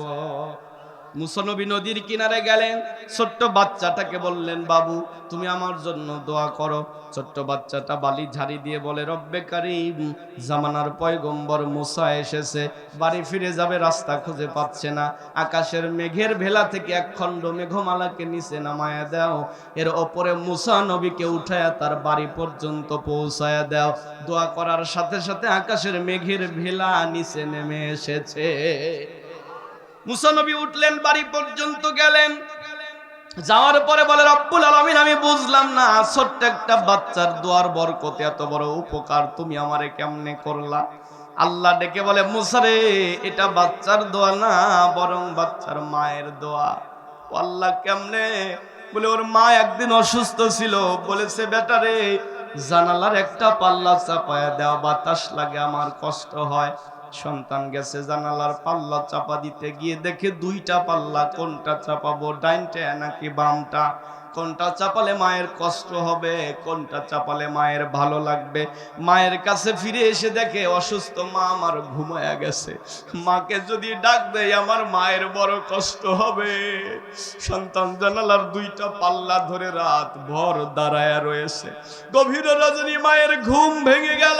মুসা নবী নদীর কিনারে গেলেন, ছোট্ট বাচ্চাটাকে বললেন, বাবু তুমি আমার জন্য দোয়া করো। ছোট্ট বাচ্চাটা বালি ঝাড়ি দিয়ে বলে, রব্বে কারীম, জামানার পয়গম্বর মুসা এসেছে, বাড়ি ফিরে যাবে, রাস্তা খুঁজে পাচ্ছে না, আকাশের মেঘের ভেলা থেকে এক খণ্ড মেঘমালাকে নিচে নামায়া দাও, এর ওপরে মুসা নবীকে উঠায়া তার বাড়ি পর্যন্ত পৌঁছায়া দাও। দোয়া করার সাথে সাথে আকাশের মেঘের ভেলা নিচে নেমে এসেছে। মুসা নবী উঠলেন, বাড়ি পর্যন্ত গেলেন, যাওয়ার পরে বলে, রব্বুল আলামিন আমি বুঝলাম না, ছোট্ট একটা বাচ্চার দোয়ার বরকতে এত বড় উপকার তুমি আমারে কেমনে করলা? আল্লাহ ডেকে বলে, মুসা রে, এটা বাচ্চার দোয়া না, বরং বাচ্চার মায়ের দোয়া। আল্লাহ কেমনে? বলে, ওর মা একদিন অসুস্থ ছিল, বলেছে, বেটা রে, জানালার একটা পাল্লা চাপায়া দেওয়া, বাতাস লাগে, আমার কষ্ট হয়। সন্তান গেছে জানালার পাল্লা চাপা দিতে গিয়ে দেখে দুইটা পাল্লা, কোনটা চাপাবো, ডাইনটা নাকি বামটা? কোনটা চাপালে মায়ের কষ্ট হবে, কোনটা চাপালে মায়ের ভালো লাগবে? মায়ের কাছে ফিরে এসে দেখে অসুস্থ মা আমার ঘুমায়া গেছে, মাকে যদি ডাক দেয় আমার মায়ের বড় কষ্ট হবে। সন্তান জানালার দুইটা পাল্লা ধরে রাত ভর দাঁড়ায়া রয়েছে। গভীর রজনী মায়ের ঘুম ভেঙে গেল,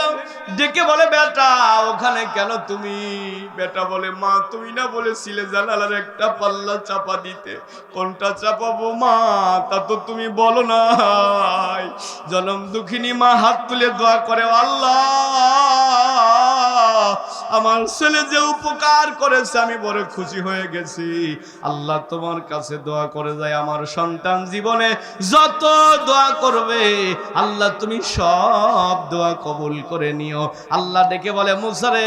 ডেকে বলে, বেটা ওখানে কেন তুমি? বেটা বলে, মা তুমি না বলেছিলে জানালার একটা পাল্লা চাপা দিতে, কোনটা চাপাবো মা তা তো তুমি বলো নাই। জনম দুঃখিনী মা হাত তুলে দোয়া করে, আল্লাহ আমার ছেলে যে উপকার করেছে আমি বড় খুশি হয়ে গেছি। আল্লাহ তোমার কাছে দোয়া করে যায়, আমার সন্তান জীবনে যত দোয়া করবে আল্লাহ তুমি সব দোয়া কবুল করে নিও। আল্লাহ ডেকে বলে, মুসা রে,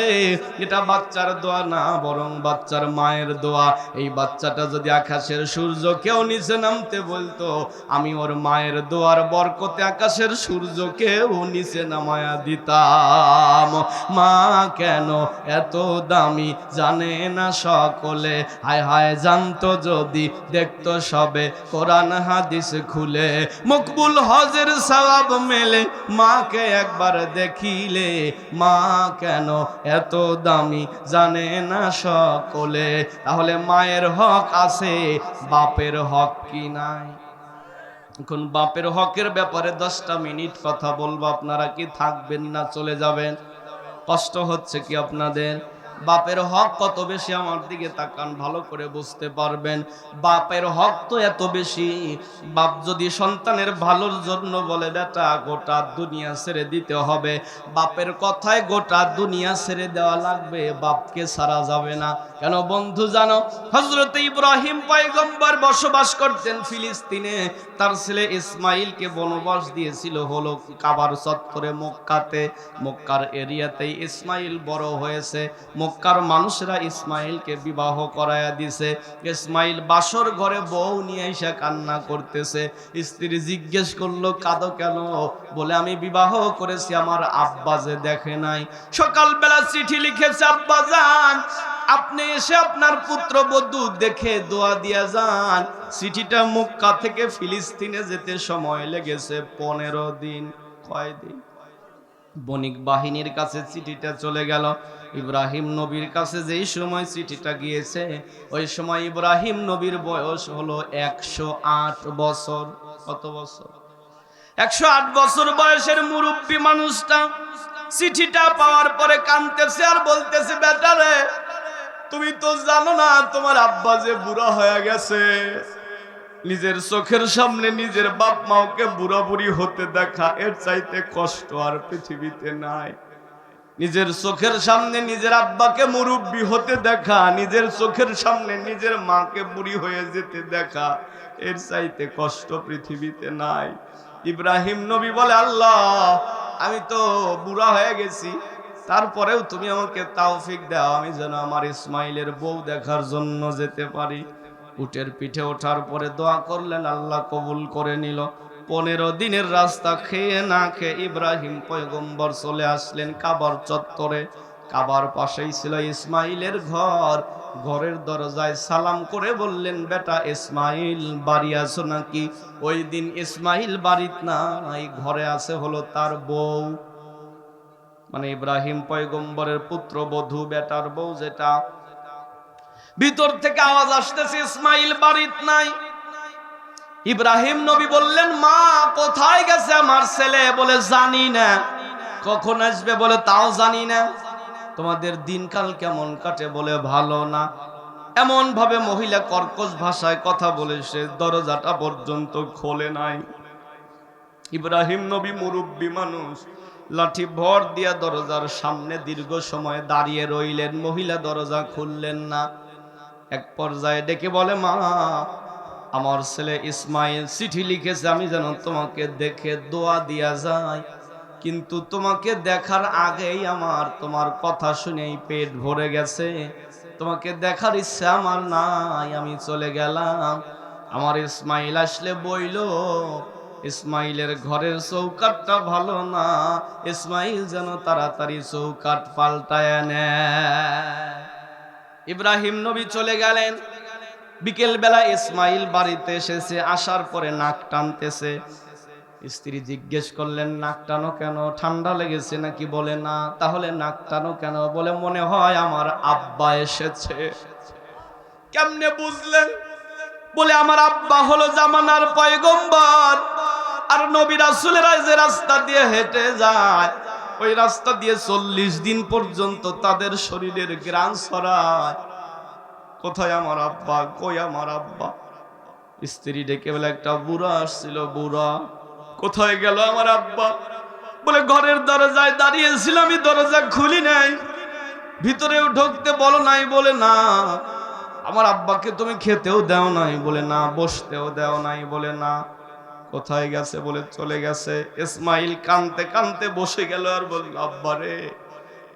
এটা বাচ্চার দোয়া না, বরং বাচ্চার মায়ের দোয়া। এই বাচ্চাটা যদি আকাশের সূর্য কেউ নিচে নামতে বলতো, আমি ওর মায়ের দোয়ার বরকতে আকাশের সূর্যকেও নিচে নামায়া দিতাম। মা কেন এত দামি জানে না সকলে, হায় হায় জানতো যদি দেখতো সবে কোরআন হাদিস খুলে। মকবুল হজের সওয়াব মেলে মাকে একবার দেখিলে, মা কেন এত দামি জানে না সকলে। তাহলে মায়ের হক আছে, বাপের হক কি নাই? এখন বাপের হকের ব্যাপারে 10টা মিনিট কথা বলবো, আপনারা কি থাকবেন না চলে যাবেন? কষ্ট হচ্ছে কি আপনাদের? বাপের হক কত বেশি আমার দিকে তাকান, ভালো করে বুঝতে পারবেন। বাপের হক তো এত বেশি, বাপ যদি সন্তানের ভালোর জন্য বলে, বেটা গোটা দুনিয়া ছেড়ে দিতে হবে, বাপের কথায় গোটা দুনিয়া ছেড়ে দেওয়া লাগবে, বাপকে ছাড়া যাবে না। কেন বন্ধু জানো? হযরত ইব্রাহিম পয়গম্বর বসবাস করতেন ফিলিস্তিনে, তার ছেলে ইসমাইলকে বনবাস দিয়েছিল হলো কাবার চত্বরে মক্কাতে। মক্কার এরিয়াতেই ইসমাইল বড় হয়েছে, মক্কার মানুষরা ইসমাইলকে বিবাহ করায়া দিছে। ইসমাইল বাসর ঘরে বউ নিয়ে এসে কান্না করতেছে। স্ত্রী জিজ্ঞেস করলো, কাঁদো কেন? বলে, আমি বিবাহ করেছি, আমার আব্বা যে দেখে নাই। সকালবেলা চিঠি লিখেছে, আব্বা যান আপনি এসে আপনার পুত্রবধূ দেখে দোয়া দিয়া যান। চিঠিটা মক্কা থেকে ফিলিস্তিনে যেতে সময় লেগেছে 15 দিন। কয় দিন? বণিক বাহিনীর কাছে চিঠিটা চলে গেল। ইব্রাহিম নবীর কাছে যেই সময় চিঠিটা গিয়েছে, ওই সময় ইব্রাহিম নবীর বয়স হলো 108 বছর। কত বছর? 108 বছর বয়সের মুরব্বী মানুষটা চিঠিটা পাওয়ার পরে কাঁদতেছে আর বলতেছে, বেটা রে, তুমি তো জানো না তোমার আব্বা যে বুড়া হয়ে গেছে। নিজের চোখের সামনে নিজের বাপ মাওকে বুড়া বুড়ি হতে দেখা, এর চাইতে কষ্ট আর পৃথিবীতে নাই। নিজের চোখের সামনে নিজের আব্বাকে মুরব্বী হতে দেখা, নিজের চোখের সামনে নিজের মাকে বুড়ি হয়ে যেতে দেখা, এর চাইতে কষ্ট পৃথিবীতে নাই। ইব্রাহিম নবী বলে, আল্লাহ, আমি তো বুড়া হয়ে গেছি, তারপরেও তুমি আমাকে তৌফিক দাও, আমি যেন আমার ইসমাইলের বউ দেখার জন্য যেতে পারি। উটের পিঠে ওঠার পরে দোয়া করলেন, আল্লাহ কবুল করে নিল। 15 দিনের রাস্তা খেয়ে না খেয়ে ইব্রাহিম পয়গম্বর চলে আসলেন কাবার চত্বরে। কাবার পাশেই ছিল ইসমাইলের ঘর। ঘরের দরজায় সালাম করে বললেন, বেটা ইসমাইল, বাড়ি আছো নাকি? ওই দিন ইসমাইল বাড়িতে নাই, ঘরে আছে হলো তার বউ, মানে ইব্রাহিম পয়গম্বরের পুত্র বধূ, বেটার বউ যেটা। ভিতর থেকে আওয়াজ আসতেছে, ইসমাইল বাড়িতে নাই। ইব্রাহিম নবী বললেন, মা কোথায় গেছে আমার ছেলে? বলে জানি না। কখন আসবে? বলে তাও জানি না। তোমাদের দিনকাল কেমন কাটে? বলে ভালো না। এমন ভাবে মহিলা কর্কশ ভাষায় কথা বলে সে দরজাটা পর্যন্ত খোলে নাই। ইব্রাহিম নবী মুরব্বী মানুষ, লাঠি ভর দিয়া দরজার সামনে দীর্ঘ সময় দাঁড়িয়ে রইলেন, মহিলা দরজা খুললেন না। এক পর্যায়ে ডেকে বলে, মা, আমার ছেলে ইসমাইল চিঠি লিখেছে আমি যেন তোমাকে দেখে দোয়া দিয়া যায়, কিন্তু তোমাকে দেখার আগেই আমার তোমার কথা শুনেই পেট ভরে গেছে, তোমাকে দেখার ইচ্ছা আমার নাই, আমি চলে গেলাম। আমার ইসমাইল আসলে বইল, ইসমাইলের ঘরের চৌকাটটা ভালো না, ইসমাইল যেন তাড়াতাড়ি চৌকাট পাল্টায় নেয়। ইব্রাহিম নবী চলে গেলেন। বিকেল বেলা ইসমাইল বাড়িতে এসেছে, আসার পরে নাক টানতেছে। স্ত্রী জিজ্ঞেস করলেন, নাক টানো কেন? ঠান্ডা লেগেছে নাকি? বলে না। তাহলে নাক টানো কেন? বলে মনে হয় আমার আব্বা এসেছে। কেমনে বুঝলেন? বলে আমার আব্বা হলো জামানার পয়গম্বর, আর নবী রাসূলেরা যে রাস্তা দিয়ে হেঁটে যায়, ওই রাস্তা দিয়ে 40 দিন পর্যন্ত তাদের শরীরের ঘ্রাণ ছড়ায়। কোথায় আমার আব্বা? কই আমার আব্বা? স্ত্রী ডেকে বলে, একটা বুড়া আসছিল। বুড়া? কোথায় গেল আমার আব্বা? বলে ঘরের দরজায় দাঁড়িয়েছিল, আমি দরজা খুলি নাই, ভিতরেও ঢুকতে বলো নাই। বলে না। আমার আব্বাকে তুমি খেতেও দাও নাই? বলে না। বসতেও দাও নাই? বলে না। কোথায় গেছে? বলে চলে গেছে। ইসমাইল কানতে কানতে বসে গেল আর বলল, আব্বা রে,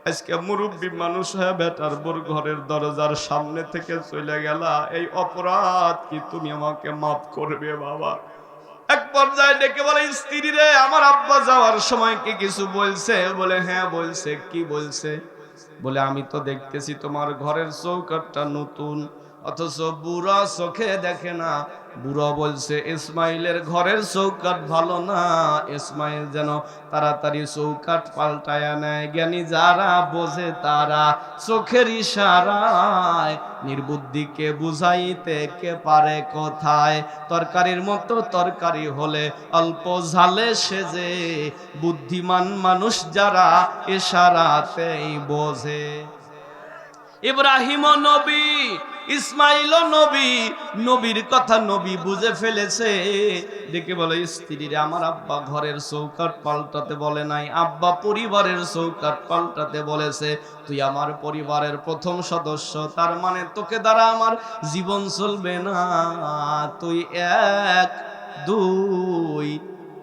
আজকে মুরব্বী মানুষ হয়ে বেটার বোর ঘরের দরজার সামনে থেকে চলে গেলা, এই অপরাধ কি তুমি আমাকে মাফ করবে বাবা? এক পর্যায়ে ডেকে বলে, স্ত্রী রে, আমার আব্বা যাওয়ার সময় কি কিছু বলছে? বলে হ্যাঁ বলছে। কি বলছে? বলে আমি তো দেখতেছি তোমার ঘরের চৌকাটটা নতুন, অথচ বুড়া চোখে দেখে না। বুড়া বলছে ইসমাইলের ঘরের চৌকাট ভালো না, ইসমাইল যেন তাড়াতাড়ি চৌকাট পাল্টায় নেয়। জ্ঞানী যারা বোঝে তারা চোখের ইশারায় নির্বুদ্ধিকে বুঝাইতে কে পারে কোথায়। তরকারির মতো তরকারি হলে অল্প ঝালে সেজে, বুদ্ধিমান মানুষ যারা ইশারাতেই বোঝে। ইব্রাহিম নবী, ইসমাইল নবী, নবীর কথা নবী বুঝে ফেলেছে। দেখে বলে, স্ত্রীরে, আমার আব্বা ঘরের চৌকাট পাল্টাতে বলে নাই, আব্বা পরিবারের চৌকাট পাল্টাতে বলেছে। তুই আমার পরিবারের প্রথম সদস্য, তার মানে তোকে দ্বারা আমার জীবন চলবে না। তুই 1 2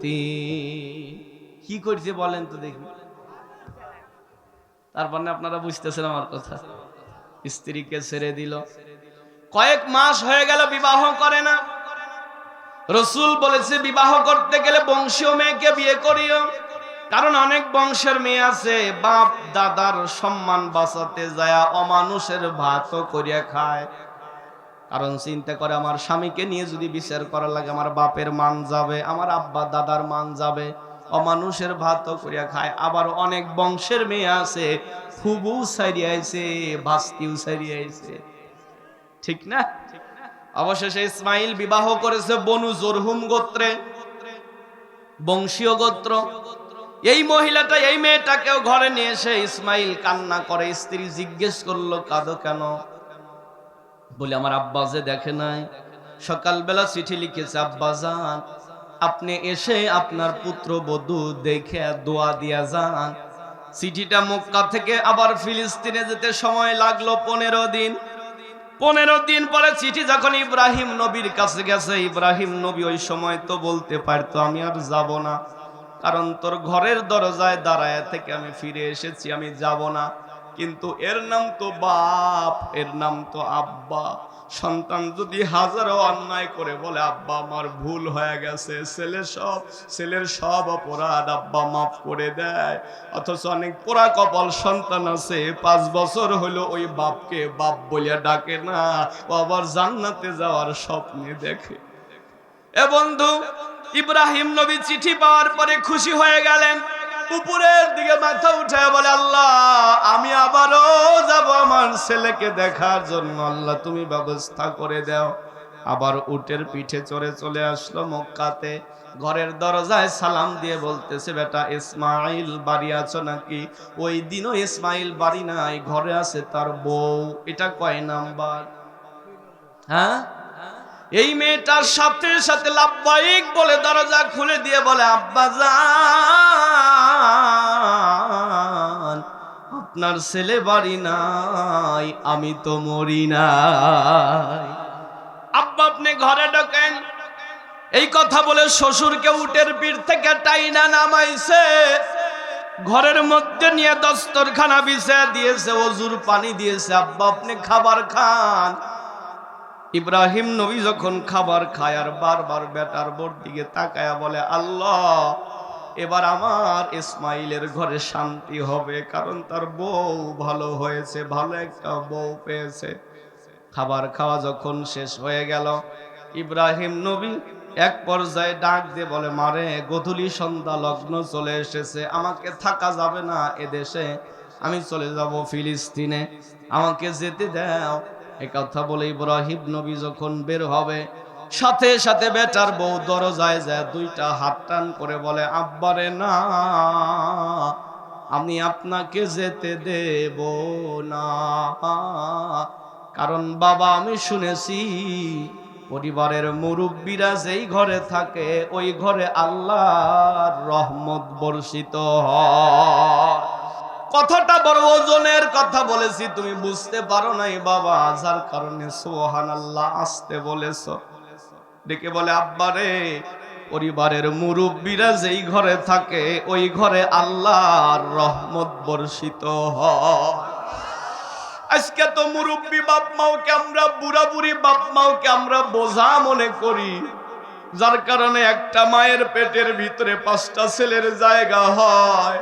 3 কি করছে বলেন তো দেখি। তারপর আপনারা বুঝতেছেন আমার কথা। স্ত্রীকে ছেড়ে দিল। কয়েক মাস হয়ে গেল, বিবাহ করে না। রাসূল বলেছে, বিবাহ করতে গেলে বংশীয় মেয়েকে বিয়ে করিও, কারণ অনেক বংশের মেয়ে আছে বাপ দাদার সম্মান বাঁচাতে যায় অমানুষের ভাতও করিয়া খায়। কারণ চিন্তা করে, আমার স্বামীকে নিয়ে যদি বিচার করা লাগে, আমার বাপের মান যাবে, আমার আব্বা দাদার মান যাবে। অমানুষের ভাতও করিয়া খায়। আবার অনেক বংশের মেয়ে আছে ফুবু সারিয়াইছে, ভাস্তিও সারিয়াইছে, ঠিক না? অবশেষে ইসমাইল বিবাহ করেছে বনু জরহুম গোত্রে, বংশীয় গোত্র। এই মহিলাটা এই মেয়েটাকেও ঘরে নিয়ে এসে ইসমাইল কান্না করে। স্ত্রী জিজ্ঞেস করলো, কাঁদো কেন? বলে, আমার আব্বা যে দেখে নাই, সকালবেলা চিঠি লিখেছে, আব্বা যান আপনি এসে আপনার পুত্রবধূ দেখে দোয়া দিয়া যান। চিঠিটা মক্কা থেকে আবার ফিলিস্তিনে যেতে সময় লাগলো 15 দিন। 15 দিন পরে চিঠি যখন ইব্রাহিম নবীর কাছে গেছে, ইব্রাহিম নবী ওই সময় তো বলতে পারতো আমি আর যাব না, কারণ তোর ঘরের দরজায় দাঁড়ায় থেকে আমি ফিরে এসেছি, আমি যাব না। কিন্তু এর নাম তো বাপ, এর নাম তো আব্বা। সন্তান যদি হাজারো অন্যায় করে বলে আব্বা আমার ভুল হয়ে গেছে, ছেলের সব অপরাধ আব্বা মাফ করে দেয়। অথচ অনেক পোড়া কপাল সন্তান আছে 5 বছর হলো ওই বাপকে বাপ বলিয়া ডাকে না, ও আবার জান্নাতে যাওয়ার স্বপ্নে দেখে। এ বন্ধু, ইব্রাহিম নবী চিঠি পাওয়ার পরে খুশি হয়ে গেলেন, উপরের দিকে মাথা উঠায় বলে, আল্লাহ আমি আবারও যাব আমার ছেলেকে দেখার জন্য, আল্লাহ তুমি ব্যবস্থা করে দাও। আবার উটের পিঠে চড়ে চলে আসলো মক্কাতে। ঘরের দরজায় সালাম দিয়ে বলতেছে, বেটা ইসমাইল বাড়ি আছো নাকি? ওই দিনও ইসমাইল বাড়ি নাই, ঘরে আছে তার বউ। এটা কয় নাম্বার? হ্যাঁ, এই মেয়েটার সাথে সাথে লাব্বাইক বলে দরজা খুলে দিয়ে বলে, আব্বা জান আপনার ছেলে বাড়ি নাই, আমি তো মরি নাই, আব্বা আপনি ঘরে ঢোকেন। এই কথা বলে শ্বশুরকে উটের পিঠ থেকে টাইনা নামাইছে, ঘরের মধ্যে নিয়ে দস্তরখানা বিছিয়ে দিয়েছে, ওজুর পানি দিয়েছে, আব্বা আপনি খাবার খান। ইব্রাহিম নবী যখন খাবার খায় আর বারবার বেটার বোর দিকে তাকায়া বলে, আল্লাহ এবার আমার ইসমাইলের ঘরে শান্তি হবে, কারণ তার বউ ভালো হয়েছে, ভালো একটা বউ পেয়েছে। খাবার খাওয়া যখন শেষ হয়ে গেল, ইব্রাহিম নবী এক পর্যায়ে ডাক দিয়ে বলে, মারে গোধূলি সন্ধ্যা লগ্ন চলে এসেছে, আমাকে থাকা যাবে না এদেশে, আমি চলে যাব ফিলিস্তিনে, আমাকে যেতে দাও। এ কথা বলে ইব্রাহিম নবী যখন বের হবে, সাথে সাথে বেটার বউ দরজায় যায় 2টা হাত টান করে বলে, আব্বারে না, আমি আপনাকে যেতে দেব না, কারণ বাবা আমি শুনেছি পরিবারের মুরব্বীরা যেই ঘরে থাকে ওই ঘরে আল্লাহর রহমত বর্ষিত হয়। কথাটা বড় ওজনের কথা বলেছি, তুমি বুঝতে পারো নাই বাবা, যার কারণে সুবহানাল্লাহ আসতে বলেছো। ডেকে বলে, আব্বা রে, পরিবারের মুরব্বীরা যেই ঘরে থাকে ওই ঘরে আল্লাহর রহমত বর্ষিত হয়। আজকে তো মুরব্বী বাপ মাওকে আমরা, বুড়া বুড়ি বাপ মাওকে আমরা বোঝা মনে করি, যার কারণে একটা মায়ের পেটের ভিতরে 5টা ছেলের জায়গা হয়,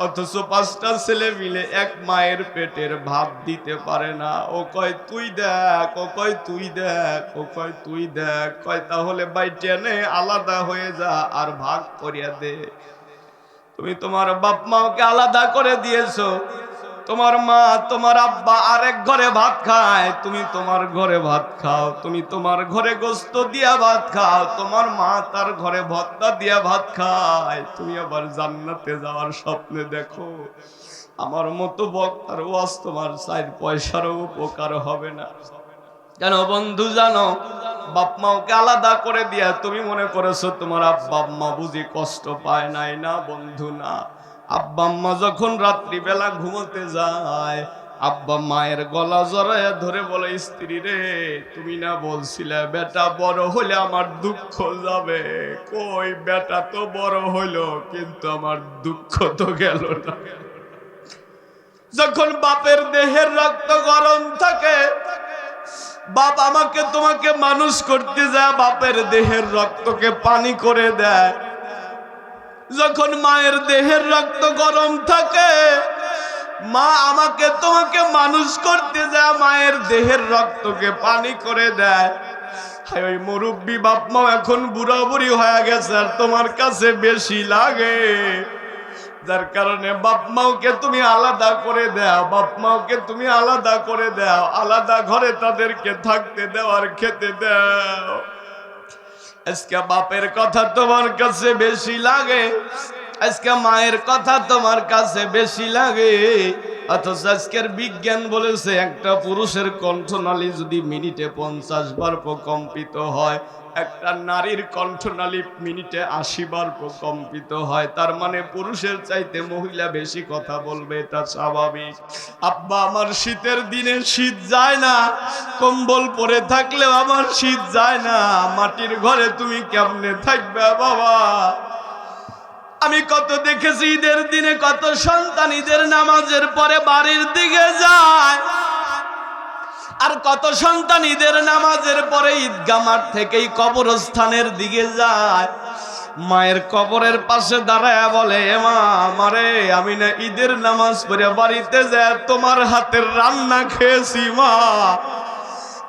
অথচ 5টা ছেলে মিলে এক মায়ের পেটের ভাত দিতে পারে না। ও কয় তুই দেখ, ও কয় তুই দেখ, ও কয় তুই দেখ, কয় তাহলে বাইটিয়া নে, আলাদা হয়ে যা আর ভাগ করিয়া দে। তুমি তোমার বাপ মাওকে আলাদা করে দিয়েছো, তোমার মা তোমার আব্বা আরেক ঘরে ভাত খায়, তুমি তোমার ঘরে ভাত খাও, তুমি তোমার ঘরে গোস্ত দিয়া ভাত খাও, তোমার মা তার ঘরে ভর্তা দিয়া ভাত খায়, তুমি আবার জান্নাতে যাওয়ার স্বপ্নে দেখো। আমার মতো বক্তার ওয়াজ তোমার 4 পয়সারও উপকার হবে না। কেন বন্ধু জানো, বাপ মাওকে আলাদা করে দিয়া তুমি মনে করেছো তোমার আব্বা আম্মা বুঝি কষ্ট পায় নাই? না বন্ধু না। আব্বা আম্মা যখন রাত্রিবেলা ঘুমোতে যায়, আব্বা মায়ের গলা জড়াইয়া ধরে বলে, স্ত্রী রে তুমি না বলছিলে বেটা বড় হলে আমার দুঃখ যাবে? কই বেটা তো বড় হইলো, কিন্তু আমার দুঃখ তো গেল না। যখন বাপের দেহের রক্ত গরম থাকে, বাপ আমাকে তোমাকে মানুষ করতে যায়, বাপের দেহের রক্তকে পানি করে দেয়। যখন মায়ের দেহের রক্ত গরম থাকে, মা আমাকে তোমাকে মানুষ করতে যায়, মায়ের দেহের রক্তকে পানি করে দেয়। হায় ওই মুরব্বী বাপ মা এখন বুড়া বুড়ি হয়ে গেছে আর তোমার কাছে বেশি লাগে, যার কারণে বাপ মাওকে তুমি আলাদা করে দাও, বাপ মাওকে তুমি আলাদা করে দাও, আলাদা ঘরে তাদেরকে থাকতে দাও আর খেতে দাও। আজকে বাপের কথা তোমার কাছে বেশি লাগে, আজকে মায়ের কথা তোমার কাছে বেশি লাগে, অথচ আজকের বিজ্ঞান বলেছে একটা পুরুষের কণ্ঠনালী যদি মিনিটে 50 বার প্রকম্পিত হয়, একটা নারীর কণ্ঠনালী মিনিটে 80 বার প্রকম্পিত হয়। তার মানে পুরুষের চাইতে মহিলা বেশি কথা বলবে, এটা স্বাভাবিক। আব্বা আমার শীতের দিনে শীত যায় না, কম্বল পরে থাকলেও আমার শীত যায় না, মাটির ঘরে তুমি কেমনে থাকবে বাবা? আমি কত দেখেছি ঈদের দিনে কত সন্তান ঈদের নামাজের পরে বাড়ির দিকে যায়, আর কত সন্তান ঈদের নামাজের পরে ঈদগাহ মাঠ থেকেই কবরস্থানের দিকে যায়। মায়ের কবরের পাশে দাঁড়ায় বলে, এ মা আমারে, আমি না ঈদের নামাজ পড়ে বাড়িতে যায় তোমার হাতের রান্না খেয়েছি মা,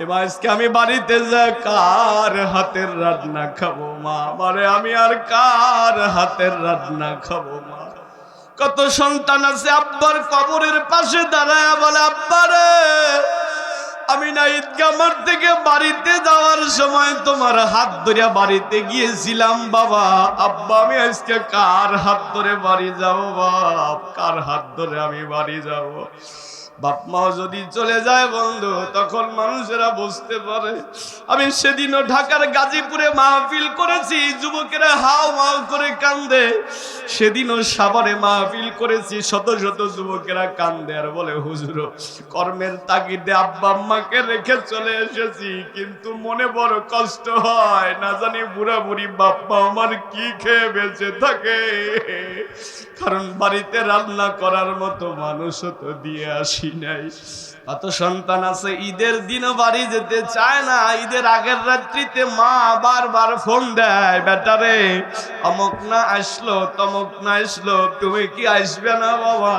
এবার আজকে আমি বাড়িতে যাই কার হাতের রান্না খাবো মা, আমারে আমি আর কার হাতের রান্না খাবো মা? কত সন্তান আছে আব্বার কবরের পাশে দাঁড়ায় বলে, আব্বারে আমি না ঈদগাহ মাঠ থেকে বাড়িতে যাওয়ার সময় তোমার হাত ধরে বাড়িতে গিয়েছিলাম বাবা, আব্বা আমি আজকে কার হাত ধরে বাড়ি যাবো বাপ, কার হাত ধরে আমি বাড়ি যাব? বাপ মাও যদি চলে যায় বন্ধু, তখন মানুষেরা বুঝতে পারে। আমি সেদিনও ঢাকার গাজীপুরে মাহফিল করেছি, যুবকেরা হাও মাও করে কান্দে। সেদিনও সাভারে মাহফিল করেছি, শত শত যুবকেরা কান্দে আর বলে, হুজুর কর্মের তাগিদে আব্বা আম্মাকে রেখে চলে এসেছি, কিন্তু মনে বড় কষ্ট হয়, না জানি বুড়া বুড়ি বাপ মা আমার কি খেয়ে বেঁচে থাকে, কারণ বাড়িতে রান্না করার মতো মানুষও তো দিয়ে আসি নাই। কত সন্তান আছে ঈদের দিনও বাড়ি যেতে চায় না, ঈদের আগের রাত্রিতে মা বারবার ফোন দেয়, বেটারে অমুক না আসলো, তমুক না আসলো, তুমি কি আসবে না বাবা?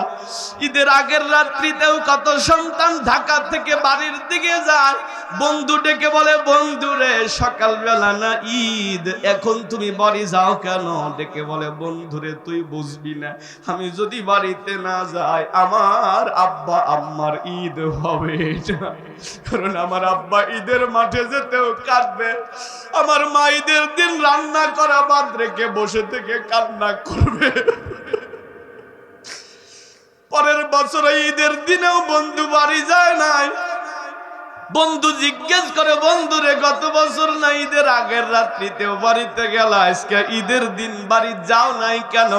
ঈদের আগের রাত্রিতেও কত সন্তান ঢাকা থেকে বাড়ির দিকে যায়, বন্ধু ডেকে বলে, বন্ধু রে সকালবেলা না ঈদ, এখন তুমি বাড়ি যাও কেন? ডেকে বলে, বন্ধু রে তুই বুঝবি না, আমি যদি বাড়িতে না যাই আমার আব্বা আম্মার ঈদ হবে না, কারণ আমার আব্বা ঈদের মাঠে যেতেও কাঁদবে, আমার মা ঈদের দিন রান্না করা বাদ রেখে বসে থেকে কান্না করবে। পরের বছর ঈদের দিনেও বন্ধু বাড়ি যায় নাই, বন্ধু জিজ্ঞেস করে, বন্ধু রে গত বছর না ঈদের আগের রাত্রিতেও বাড়িতে গেল, আজকে ঈদের দিন বাড়ি যাও নাই কেন?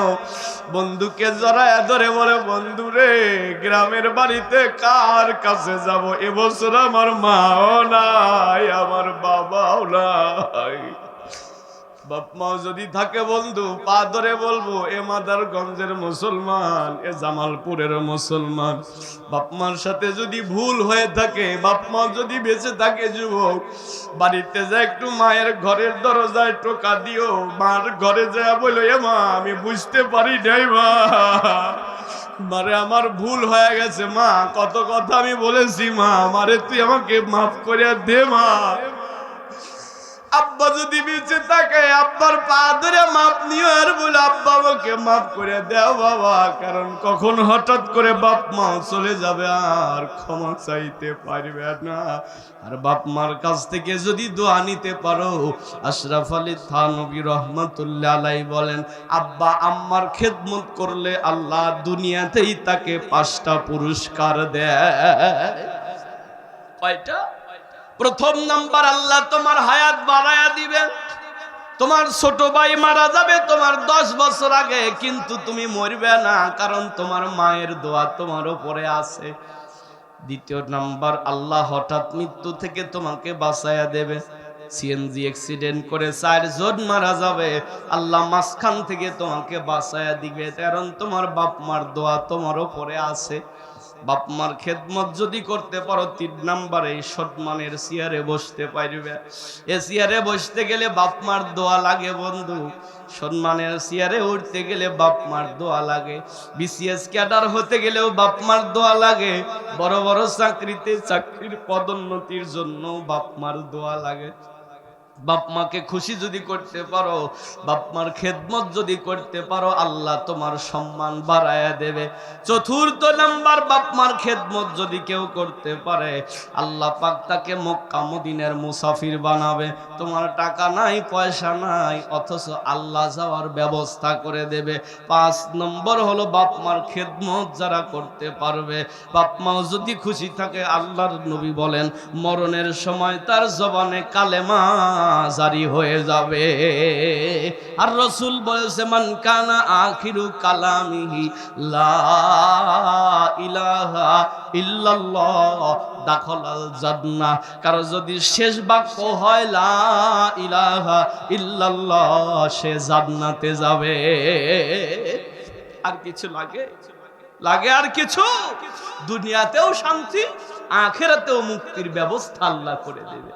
বন্ধুকে জড়ায় ধরে বলে, বন্ধু রে গ্রামের বাড়িতে কার কাছে যাব, এবছর আমার মাও নাই আমার বাবাও নাই। বাপ মা যদি থাকে বন্ধু পা ধরে বলবো, এ মাদারগঞ্জের মুসলমান, এ জামালপুরের মুসলমান, বাপ মার সাথে যদি ভুল হয়ে থাকে, বাপ মা যদি বেঁচে থাকে, যুবক বাড়িতে যা একটু মায়ের ঘরের দরজায় টোকা দিও, মার ঘরে যা বলো, এ মা আমি বুঝতে পারি নাই মা, মারে আমার ভুল হয়ে গেছে মা, কত কথা আমি বলেছি মা, মারে তুই আমাকে মাফ করে দে মা। আব্বা যদি বেঁচে থাকে আব্বার পা ধরে মাপ নিও আর বলে, আব্বা আমাকে মাফ করে দাও বাবা, কারণ কখন হঠাৎ করে বাপ মা চলে যাবে আর ক্ষমা চাইতে পারবে না। আর বাপ মার কাছ থেকে যদি দোয়া নিতে পারো, আশরাফ আলী থানভী রহমাতুল্লাহ আলাইহি বলেন, আব্বা আম্মার খেদমত করলে আল্লাহ দুনিয়াতেই তাকে 5টা পুরস্কার দেয়। কয়টা? প্রথম নাম্বার, আল্লাহ তোমার হায়াত বাড়ায়া দিবেন। তোমার ছোট ভাই মারা যাবে তোমার 10 বছর আগে, কিন্তু তুমি মরবে না, কারণ তোমার মায়ের দোয়া তোমার উপরে আছে। দ্বিতীয় নাম্বার, আল্লাহ হঠাৎ মৃত্যু থেকে তোমাকে বাঁচায়া দেবে। সিএনজি অ্যাক্সিডেন্ট করে 4 জন মারা যাবে, আল্লাহ মাঝখান থেকে তোমাকে বাঁচায়া দিবে, কারণ তোমার বাপ মার দোয়া তোমার উপরে আছে। বাপ মার খেদমত যদি করতে পারো, 3 নম্বরে সম্মানের চেয়ারে বসতে পারবে। এ চেয়ারে বসতে গেলে বাপ মার দোয়া লাগে বন্ধু, সম্মানের চেয়ারে উঠতে গেলে বাপ মার দোয়া লাগে, বিসিএস ক্যাডার হতে গেলেও বাপ মার দোয়া লাগে, বড় বড় চাকরিতে চাকরির পদোন্নতির জন্য বাপ মার দোয়া লাগে। বাপ মাকে খুশি যদি করতে পারো, বাপ মার খেদমত যদি করতে পারো, আল্লাহ তোমার সম্মান বাড়ায়া দেবে। চতুর্থ নাম্বার, বাপ মার খেদমত যদি কেউ করতে পারে, আল্লাহ পাক তাকে মক্কা মদিনার মুসাফির বানাবে। তোমার টাকা নাই, পয়সা নাই, অথচ আল্লাহ যাওয়ার ব্যবস্থা করে দেবে। 5 নম্বর হলো বাপ মার খেদমত যারা করতে পারবে, বাপ মাও যদি খুশি থাকে, আল্লাহর নবী বলেন মরণের সময় তার জবানে কালেমা জারি হয়ে যাবে। আর রাসূল বলেছে মান কানা আখিরু কালামিহি লা ইলাহা ইল্লাল্লাহ দাখালাল জান্নাহ। কারো যদি শেষ বাক্য হয় লা ইলাহা ইল্লাল্লাহ, সে জান্নাতে যাবে। আর কিছু লাগে? লাগে আর কিছু? দুনিয়াতেও শান্তি, আখিরাতেও মুক্তির ব্যবস্থা আল্লাহ করে দেবে।